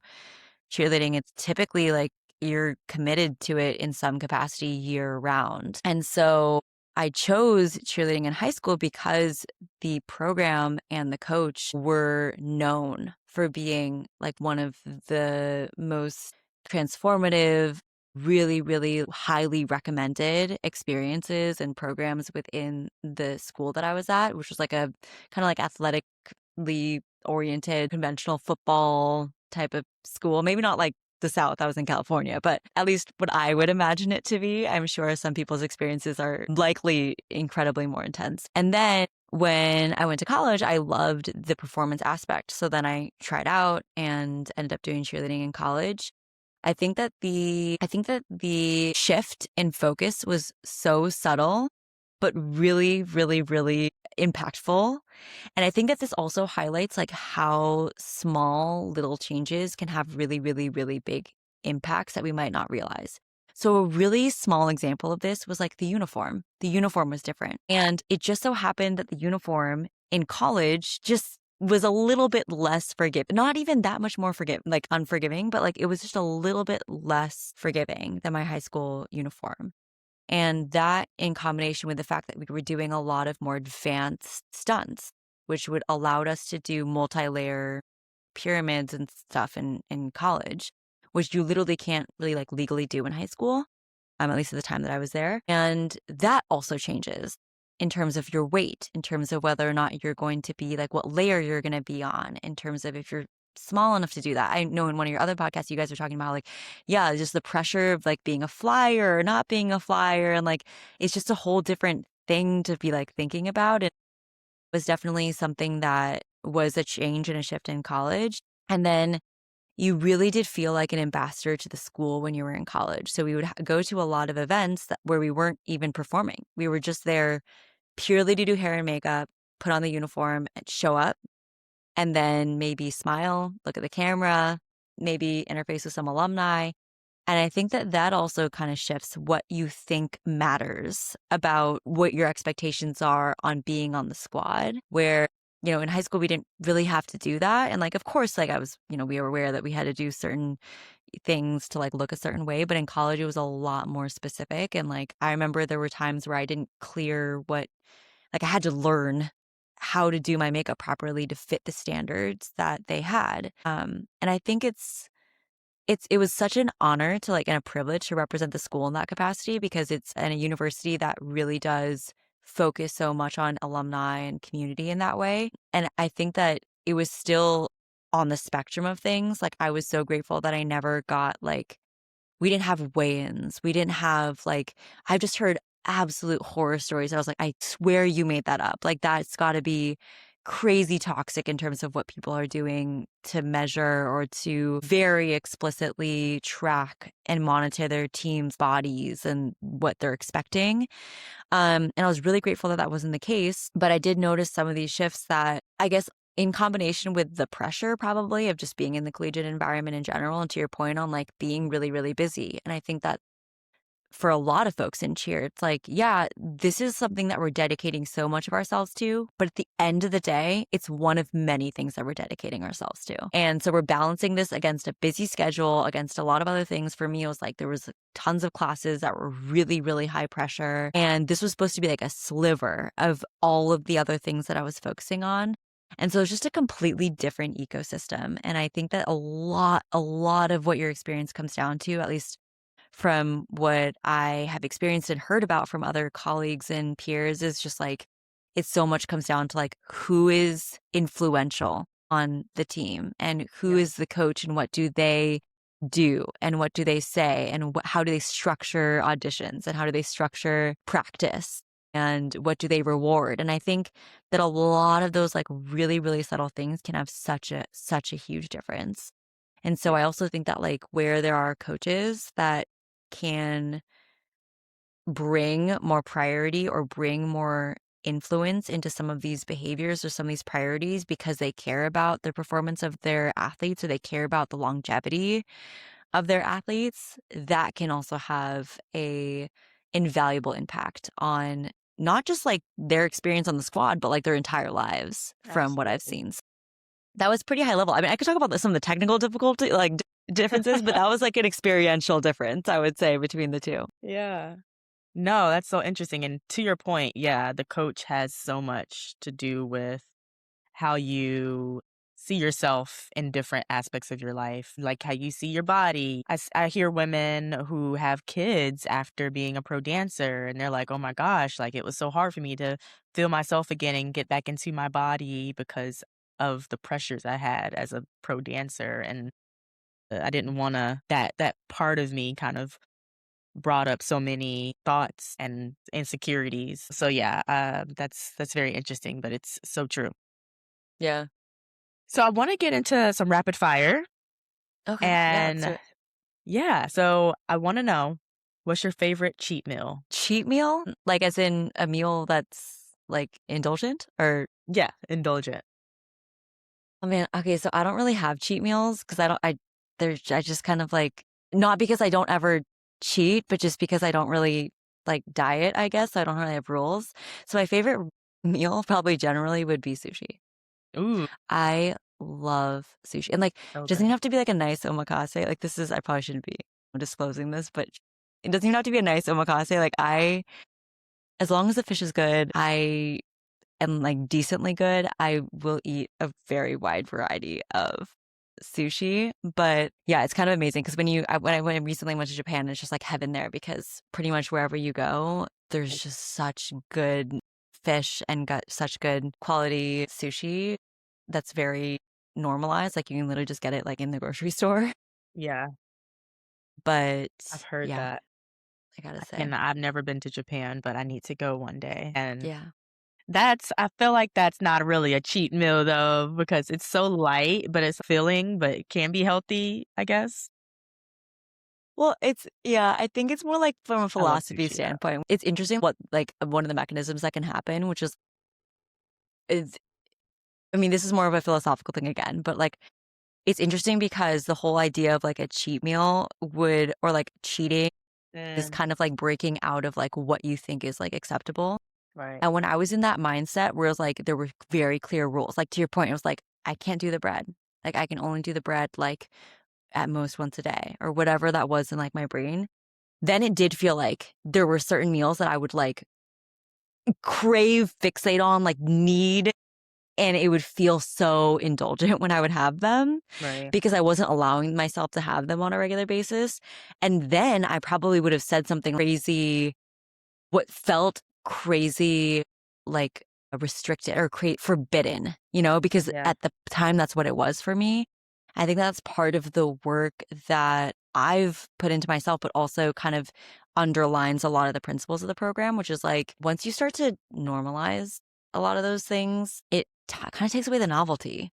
cheerleading. It's typically like you're committed to it in some capacity year round. And so I chose cheerleading in high school because the program and the coach were known for being like one of the most transformative, really, really highly recommended experiences and programs within the school that I was at, which was like a kind of like athletically oriented, conventional football type of school. Maybe not like the South. I was in California, but at least what I would imagine it to be. I'm sure some people's experiences are likely incredibly more intense. And then when I went to college, I loved the performance aspect. So then I tried out and ended up doing cheerleading in college. I think that the shift in focus was so subtle, but really, really, really impactful. And I think that this also highlights like how small little changes can have really, really, really big impacts that we might not realize. So a really small example of this was like the uniform. The uniform was different. And it just so happened that the uniform in college just was a little bit less forgiving, not even that much more like unforgiving, but like it was just a little bit less forgiving than my high school uniform. And that in combination with the fact that we were doing a lot of more advanced stunts, which would allowed us to do multi-layer pyramids and stuff in college, which you literally can't really like legally do in high school. at least at the time that I was there. And that also changes in terms of your weight, in terms of whether or not you're going to be like what layer you're going to be on, in terms of if you're small enough to do that. I know in one of your other podcasts, you guys were talking about like, yeah, just the pressure of like being a flyer or not being a flyer. And like, it's just a whole different thing to be like thinking about. It was definitely something that was a change and a shift in college. And then you really did feel like an ambassador to the school when you were in college. So we would go to a lot of events where we weren't even performing. We were just there purely to do hair and makeup, put on the uniform and show up, and then maybe smile, look at the camera, maybe interface with some alumni. And I think that that also kind of shifts what you think matters about what your expectations are on being on the squad, where, in high school, we didn't really have to do that. And like, of course, like we were aware that we had to do certain things to like look a certain way. But in college, it was a lot more specific. And like, I remember there were times where I didn't clear like I had to learn how to do my makeup properly to fit the standards that they had. And I think it was such an honor to like and a privilege to represent the school in that capacity because it's in a university that really does focus so much on alumni and community in that way. And I think that it was still on the spectrum of things. Like I was so grateful that I never got like we didn't have weigh-ins. We didn't have like I've just heard absolute horror stories. I was like, I swear you made that up. Like that's got to be crazy toxic in terms of what people are doing to measure or to very explicitly track and monitor their team's bodies and what they're expecting. And I was really grateful that that wasn't the case. But I did notice some of these shifts that I guess in combination with the pressure probably of just being in the collegiate environment in general, and to your point on like being really, really busy. And I think that for a lot of folks in cheer, it's like, yeah, this is something that we're dedicating so much of ourselves to. But at the end of the day, it's one of many things that we're dedicating ourselves to. And so we're balancing this against a busy schedule, against a lot of other things. For me, it was like there was tons of classes that were really, really high pressure. And this was supposed to be like a sliver of all of the other things that I was focusing on. And so it's just a completely different ecosystem. And I think that a lot of what your experience comes down to, at least from what I have experienced and heard about from other colleagues and peers, is just like it so much comes down to like who is influential on the team and who is the coach and what do they do and what do they say and how do they structure auditions and how do they structure practice and what do they reward. And I think that a lot of those like really, really subtle things can have such a huge difference. And so I also think that like where there are coaches that can bring more priority or bring more influence into some of these behaviors or some of these priorities because they care about the performance of their athletes or they care about the longevity of their athletes, that can also have a invaluable impact on not just like their experience on the squad, but like their entire lives from what I've Absolutely. seen. That was pretty high level. I mean, I could talk about some of the technical difficulty, like differences, but that was like an experiential difference, I would say, between the two. Yeah. No, that's so interesting. And to your point, yeah, the coach has so much to do with how you see yourself in different aspects of your life, like how you see your body. I hear women who have kids after being a pro dancer, and they're like, oh my gosh, like it was so hard for me to feel myself again and get back into my body because of the pressures I had as a pro dancer. And I didn't want to, that part of me kind of brought up so many thoughts and insecurities. So yeah, that's very interesting, but it's so true. Yeah. So I want to get into some rapid fire, Okay. Yeah. Let's do and it. yeah, so I want to know what's your favorite cheat meal? Cheat meal? Like, as in a meal that's like indulgent or, Yeah, indulgent. I mean, okay. So I don't really have cheat meals because I just kind of like, not because I don't ever cheat, but just because I don't really like diet, I guess. I don't really have rules. So my favorite meal probably generally would be sushi. Ooh, I love sushi. And like, so it doesn't even good. have to be like a nice omakase. Like, I probably shouldn't be disclosing this, but it doesn't even have to be a nice omakase. Like, as long as the fish is good, I am like decently good, I will eat a very wide variety of sushi. But yeah, it's kind of amazing because when I recently went to Japan, it's just like heaven there because pretty much wherever you go, there's just such good fish and got such good quality sushi that's very normalized. Like you can literally just get it like in the grocery store. Yeah, But I've heard yeah, that. I gotta say, I've never been to Japan, but I need to go one day. And yeah. I feel like that's not really a cheat meal though, because it's so light, but it's filling, but it can be healthy, I guess. Well, yeah, I think it's more like from a I love philosophy sushi though. standpoint. It's interesting what like one of the mechanisms that can happen, which is I mean, this is more of a philosophical thing again, but like it's interesting because the whole idea of like a cheat meal would or like cheating is Mm, kind of like breaking out of like what you think is like acceptable. right, And when I was in that mindset where it was like there were very clear rules, like to your point, it was like I can't do the bread. Like I can only do the bread like at most once a day or whatever that was in like my brain. Then it did feel like there were certain meals that I would like crave, fixate on, like need, and it would feel so indulgent when I would have them right. because I wasn't allowing myself to have them on a regular basis. And then I probably would have said something crazy, what felt crazy, like restricted or create forbidden, because Yeah, at the time that's what it was for me. I think that's part of the work that I've put into myself, but also kind of underlines a lot of the principles of the program, which is like once you start to normalize a lot of those things, it kind of takes away the novelty.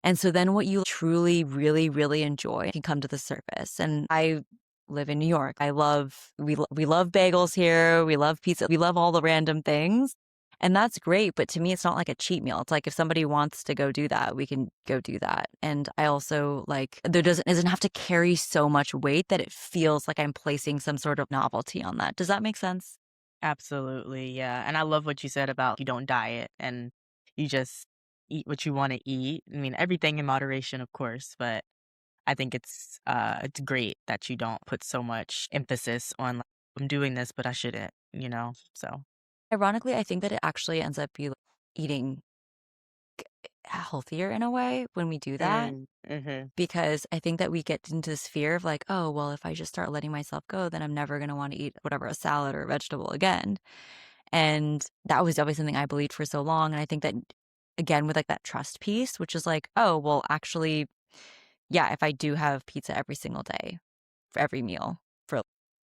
And so then what you truly, really, really enjoy can come to the surface. And I live in New York. We love bagels here. We love pizza. We love all the random things. And that's great. But to me, it's not like a cheat meal. It's like if somebody wants to go do that, we can go do that. And I also like doesn't have to carry so much weight that it feels like I'm placing some sort of novelty on that. Does that make sense? absolutely. Yeah. And I love what you said about you don't diet and you just eat what you want to eat. I mean, everything in moderation, of course, but I think it's great that you don't put so much emphasis on like, I'm doing this, but I shouldn't, you know? So, Ironically, I think that it actually ends up be eating healthier in a way when we do that. mhm. Because I think that we get into this fear of like, oh, well, if I just start letting myself go, then I'm never going to want to eat whatever, a salad or a vegetable again. And that was always something I believed for so long. And I think that, again, with like that trust piece, which is like, oh, well, actually, yeah, if I do have pizza every single day for every meal for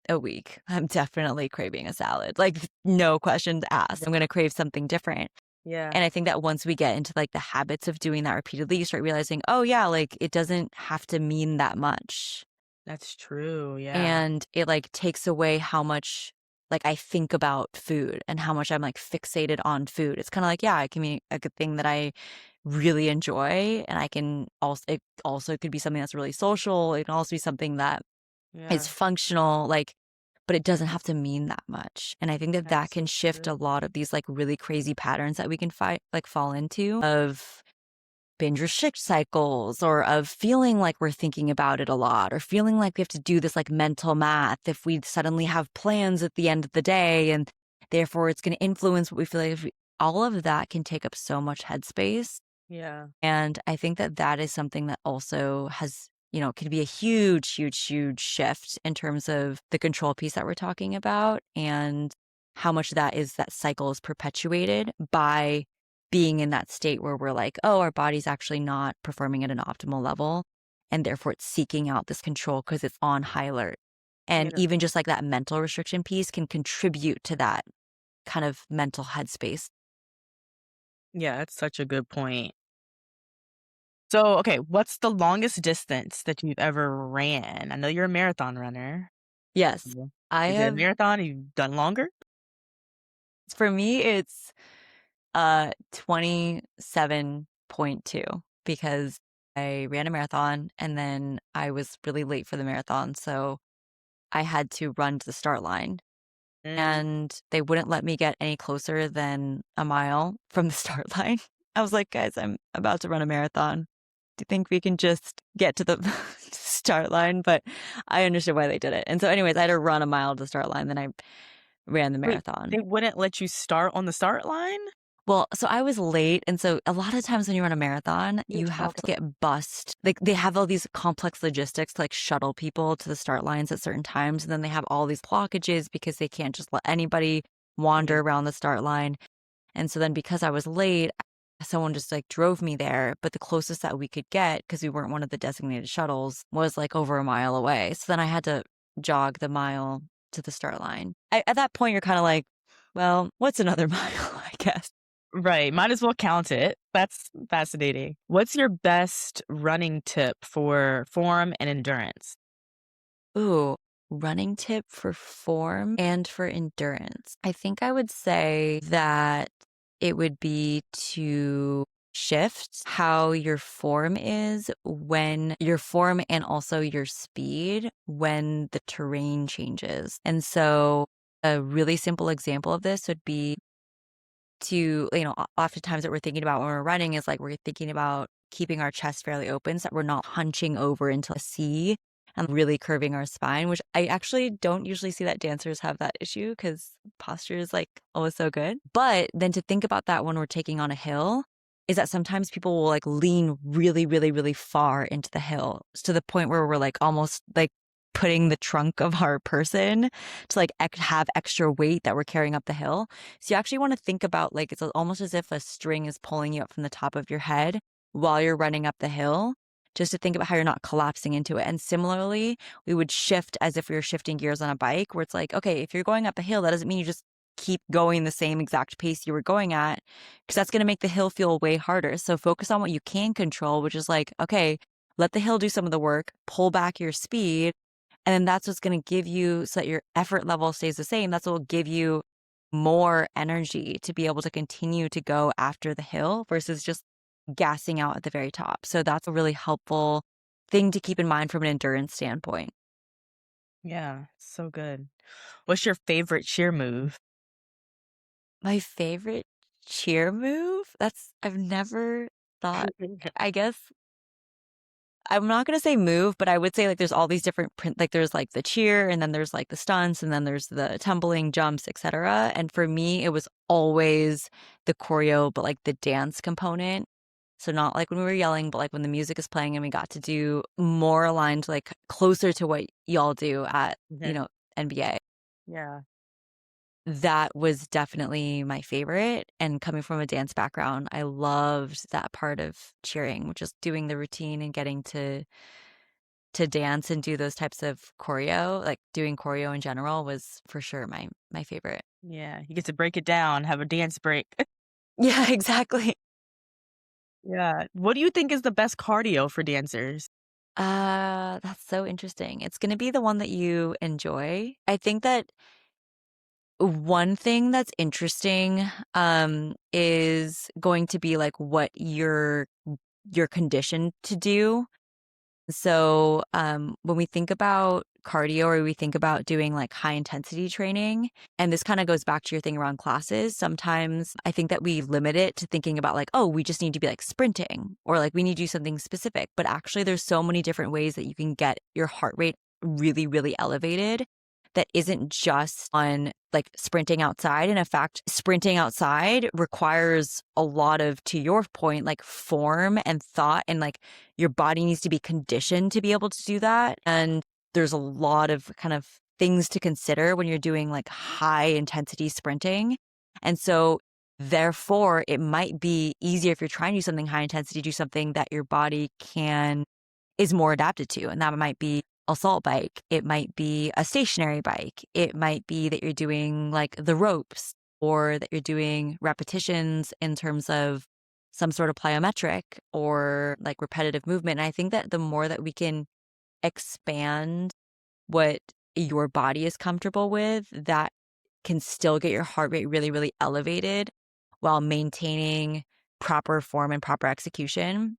a week, I'm definitely craving a salad. Like, no questions asked. I'm going to crave something different. Yeah, And I think that once we get into like the habits of doing that repeatedly, you start realizing, oh yeah, like it doesn't have to mean that much. that's true. Yeah. And it like takes away how much like I think about food and how much I'm like fixated on food. It's kind of like, yeah, it can be a good thing that I really enjoy. And it also could be something that's really social. It can also be something that is Yeah. functional. Like, but it doesn't have to mean that much. And I think that That's that so can shift a true. lot of these like really crazy patterns that we can fall into of binge restrict cycles or of feeling like we're thinking about it a lot or feeling like we have to do this like mental math if we suddenly have plans at the end of the day and therefore it's going to influence what we feel like all of that can take up so much headspace. Yeah. And I think that that is something that also has, can be a huge, huge, huge shift in terms of the control piece that we're talking about and how much that cycle is perpetuated by being in that state where we're like, oh, our body's actually not performing at an optimal level. And therefore it's seeking out this control because it's on high alert. And Yeah. even just like that mental restriction piece can contribute to that kind of mental headspace. Yeah, that's such a good point. So, okay, what's the longest distance that you've ever ran? I know you're a marathon runner. Yes, Mhm. I Is it a have, marathon you've done longer? for me, it's 27.2 because I ran a marathon and then I was really late for the marathon, so I had to run to the start line, Mm. and they wouldn't let me get any closer than a mile from the start line. I was like, "Guys, I'm about to run a marathon. Do you think we can just get to the start line?" But I understood why they did it. And so anyways, I had to run a mile to the start line, then I ran the Wait, marathon. they wouldn't let you start on the start line? Well, so I was late, and so a lot of times when you run a marathon, Yes. you have to get bussed. Like they have all these complex logistics to like shuttle people to the start lines at certain times, and then they have all these blockages because they can't just let anybody Yeah. wander around the start line. And so then because I was late, someone just like drove me there, but the closest that we could get, because we weren't one of the designated shuttles, was like over a mile away. So then I had to jog the mile to the start line. At that point, you're kind of like, well, what's another mile, I guess. Right, might as well count it. That's fascinating. What's your best running tip for form and endurance? Ooh, running tip for form and for endurance. I think I would say that it would be to shift how your form is when your form and also your speed when the terrain changes. And so a really simple example of this would be to, oftentimes what we're thinking about when we're running is like we're thinking about keeping our chest fairly open so that we're not hunching over into a C and really curving our spine, which I actually don't usually see that dancers have that issue because posture is like always so good. But then to think about that when we're taking on a hill is that sometimes people will like lean really, really, really far into the hill to the point where we're like almost like putting the trunk of our person to like have extra weight that we're carrying up the hill. So you actually want to think about like it's almost as if a string is pulling you up from the top of your head while you're running up the hill, just to think about how you're not collapsing into it. And similarly, we would shift as if we were shifting gears on a bike, where it's like, okay, if you're going up a hill, that doesn't mean you just keep going the same exact pace you were going at, because that's going to make the hill feel way harder. So focus on what you can control, which is like, okay, let the hill do some of the work, pull back your speed. And then that's what's going to give you, so that your effort level stays the same. That's what will give you more energy to be able to continue to go after the hill versus just gassing out at the very top. So that's a really helpful thing to keep in mind from an endurance standpoint. Yeah, so good. What's your favorite cheer move? My favorite cheer move? I've never thought, I guess I'm not gonna say move, but I would say like there's all these different like there's like the cheer and then there's like the stunts and then there's the tumbling, jumps, etc. And for me, it was always the choreo, but like the dance component. So not like when we were yelling, but like when the music is playing and we got to do more aligned, like closer to what y'all do at, Mhm. NBA. Yeah. That was definitely my favorite, and coming from a dance background, I loved that part of cheering, which is doing the routine and getting to dance and do those types of choreo, like doing choreo in general was for sure my favorite. Yeah, you get to break it down, have a dance break. Yeah, exactly. Yeah. What do you think is the best cardio for dancers? That's so interesting. It's gonna be the one that you enjoy. I think that one thing that's interesting, is going to be like what you're conditioned to do. So, when we think about cardio or we think about doing like high intensity training, and this kind of goes back to your thing around classes, sometimes I think that we limit it to thinking about like, oh, we just need to be like sprinting or like we need to do something specific. But actually, there's so many different ways that you can get your heart rate really, really elevated that isn't just on like sprinting outside. And in fact, sprinting outside requires a lot of, to your point, like form and thought, and like your body needs to be conditioned to be able to do that. And there's a lot of kind of things to consider when you're doing like high intensity sprinting. And so, therefore, it might be easier if you're trying to do something high intensity, do something that your body is more adapted to. And that might be assault bike. It might be a stationary bike. It might be that you're doing like the ropes or that you're doing repetitions in terms of some sort of plyometric or like repetitive movement. And I think that the more that we can expand what your body is comfortable with, that can still get your heart rate really, really elevated while maintaining proper form and proper execution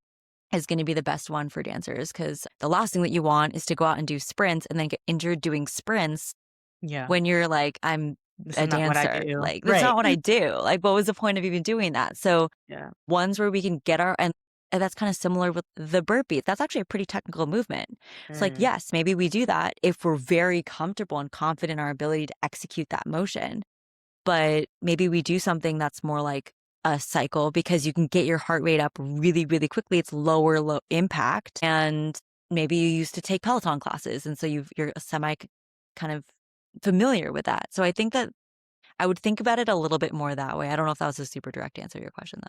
is going to be the best one for dancers, because the last thing that you want is to go out and do sprints and then get injured doing sprints Yeah. when you're like, I'm This is a not what I dancer. do. Like, that's Right. not what I do. Like, what was the point of even doing that? So, Yeah. ones where we can get and that's kind of similar with the burpees. That's actually a pretty technical movement. It's like, Mm. yes, maybe we do that if we're very comfortable and confident in our ability to execute that motion. But maybe we do something that's more like a cycle because you can get your heart rate up really, really quickly. It's low impact. And maybe you used to take Peloton classes. And so you're semi kind of familiar with that. So I think that I would think about it a little bit more that way. I don't know if that was a super direct answer to your question,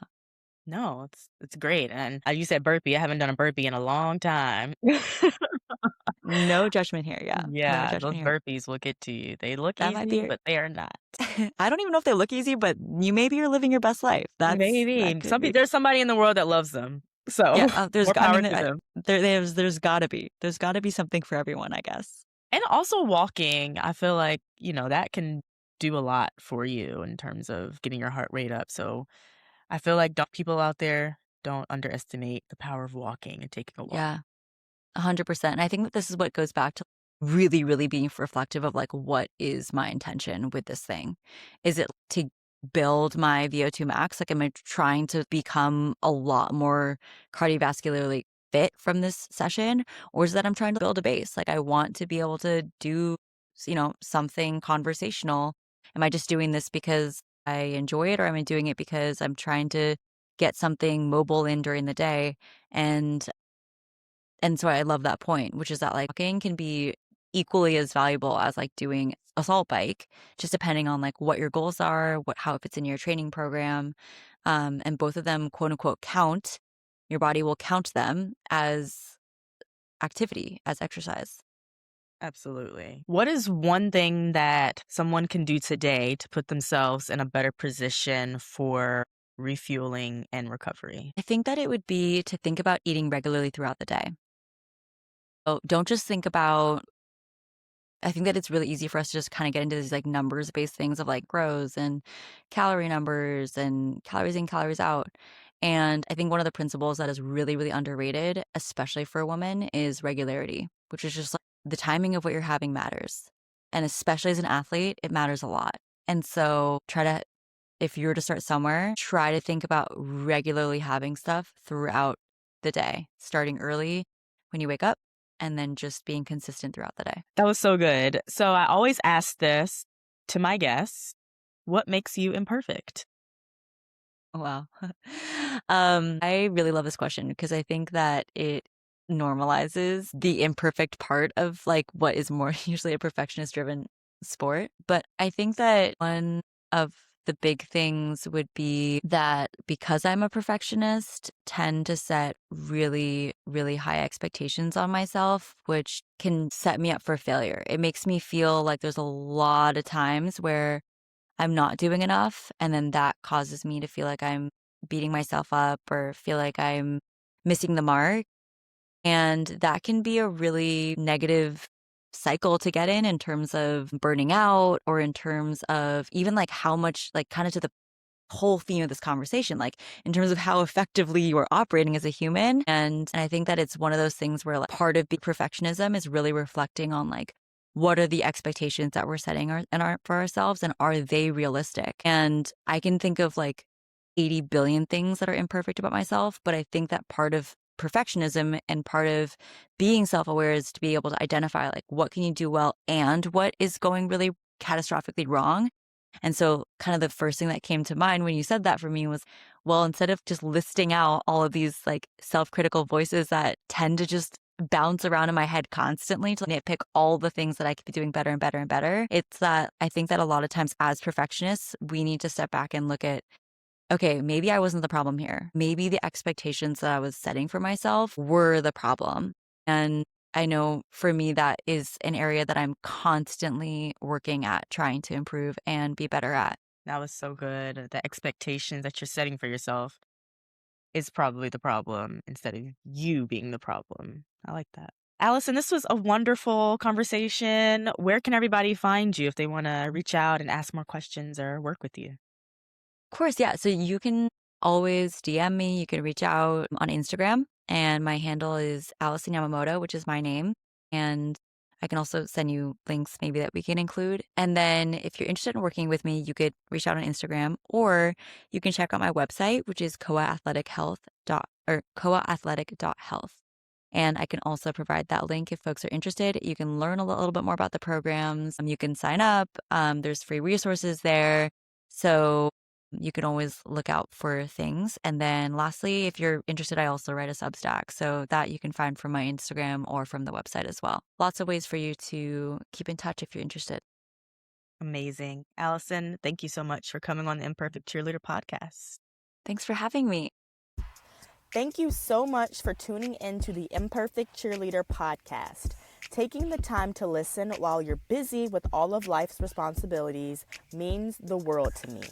No, it's great, and, you said burpee, I haven't done a burpee in a long time. no judgment here. Yeah. No Yeah, those judgment here. burpees will get to you. They look That might easy, be, but they are not. I don't even know if they look easy, but maybe you're living your best life. That Maybe. could be. There's somebody in the world that loves them, Yeah. so more I power mean, to them. there's gotta be something for everyone, I guess. And also walking, I feel like, that can do a lot for you in terms of getting your heart rate up, so I feel like don't people out there, don't underestimate the power of walking and taking a walk. Yeah. 100%. And I think that this is what goes back to really, really being reflective of like, what is my intention with this thing? Is it to build my VO2 max? Like, am I trying to become a lot more cardiovascularly fit from this session? Or is that I'm trying to build a base? Like, I want to be able to do, something conversational. Am I just doing this because I enjoy it, or am I doing it because I'm trying to get something mobile in during the day? And so I love that point, which is that like walking can be equally as valuable as like doing assault bike, just depending on like what your goals are, how it fits in your training program. And both of them, quote unquote, count. Your body will count them as activity, as exercise. Absolutely. What is one thing that someone can do today to put themselves in a better position for refueling and recovery? I think that it would be to think about eating regularly throughout the day. So don't just think about, I think that it's really easy for us to just kind of get into these like numbers based things of like grows and calorie numbers and calories in, calories out. And I think one of the principles that is really, really underrated, especially for a woman, is regularity, which is just like the timing of what you're having matters. And especially as an athlete, it matters a lot. And so if you were to start somewhere, try to think about regularly having stuff throughout the day, starting early when you wake up and then just being consistent throughout the day. That was so good. So I always ask this to my guests, what makes you imperfect? Wow. I really love this question because I think that it normalizes the imperfect part of like what is more usually a perfectionist driven sport. But I think that one of the big things would be that because I'm a perfectionist, tend to set really, really high expectations on myself, which can set me up for failure. It makes me feel like there's a lot of times where I'm not doing enough. And then that causes me to feel like I'm beating myself up or feel like I'm missing the mark. And that can be a really negative cycle to get in terms of burning out or in terms of even like how much, like kind of to the whole theme of this conversation, like in terms of how effectively you are operating as a human. And I think that it's one of those things where like part of being perfectionism is really reflecting on like, what are the expectations that we're setting for ourselves and are they realistic? And I can think of like 80 billion things that are imperfect about myself, but I think that part of perfectionism and part of being self-aware is to be able to identify like what can you do well and what is going really catastrophically wrong. And so kind of the first thing that came to mind when you said that for me was, well, instead of just listing out all of these like self-critical voices that tend to just bounce around in my head constantly to nitpick all the things that I could be doing better and better and better, it's that I think that a lot of times as perfectionists, we need to step back and look at, okay, maybe I wasn't the problem here. Maybe the expectations that I was setting for myself were the problem. And I know for me, that is an area that I'm constantly working at trying to improve and be better at. That was so good. The expectations that you're setting for yourself is probably the problem instead of you being the problem. I like that. Allison, this was a wonderful conversation. Where can everybody find you if they want to reach out and ask more questions or work with you? Of course, yeah. So you can always DM me. You can reach out on Instagram, and my handle is Allison Yamamoto, which is my name. And I can also send you links maybe that we can include. And then if you're interested in working with me, you could reach out on Instagram, or you can check out my website, which is Koa Athletic Health or koaathletic.health. And I can also provide that link if folks are interested. You can learn a little bit more about the programs. You can sign up. There's free resources there. So You can always look out for things. And then lastly, if you're interested, I also write a Substack. So that you can find from my Instagram or from the website as well. Lots of ways for you to keep in touch if you're interested. Amazing. Allison, thank you so much for coming on the Imperfect Cheerleader podcast. Thanks for having me. Thank you so much for tuning in to the Imperfect Cheerleader podcast. Taking the time to listen while you're busy with all of life's responsibilities means the world to me.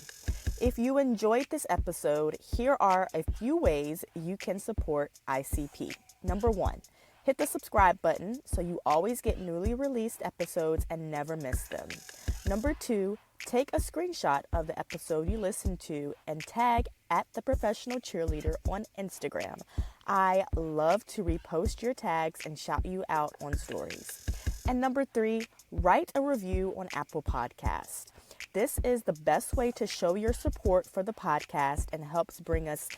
If you enjoyed this episode, here are a few ways you can support ICP. Number 1, hit the subscribe button so you always get newly released episodes and never miss them. Number 2, take a screenshot of the episode you listened to and tag at the professional cheerleader on Instagram. I love to repost your tags and shout you out on stories. And number 3, write a review on Apple Podcasts. This is the best way to show your support for the podcast and helps bring us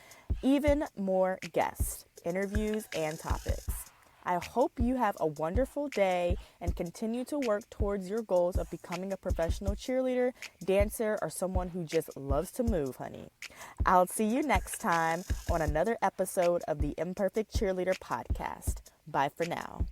even more guests, interviews, and topics. I hope you have a wonderful day and continue to work towards your goals of becoming a professional cheerleader, dancer, or someone who just loves to move, honey. I'll see you next time on another episode of the Imperfect Cheerleader podcast. Bye for now.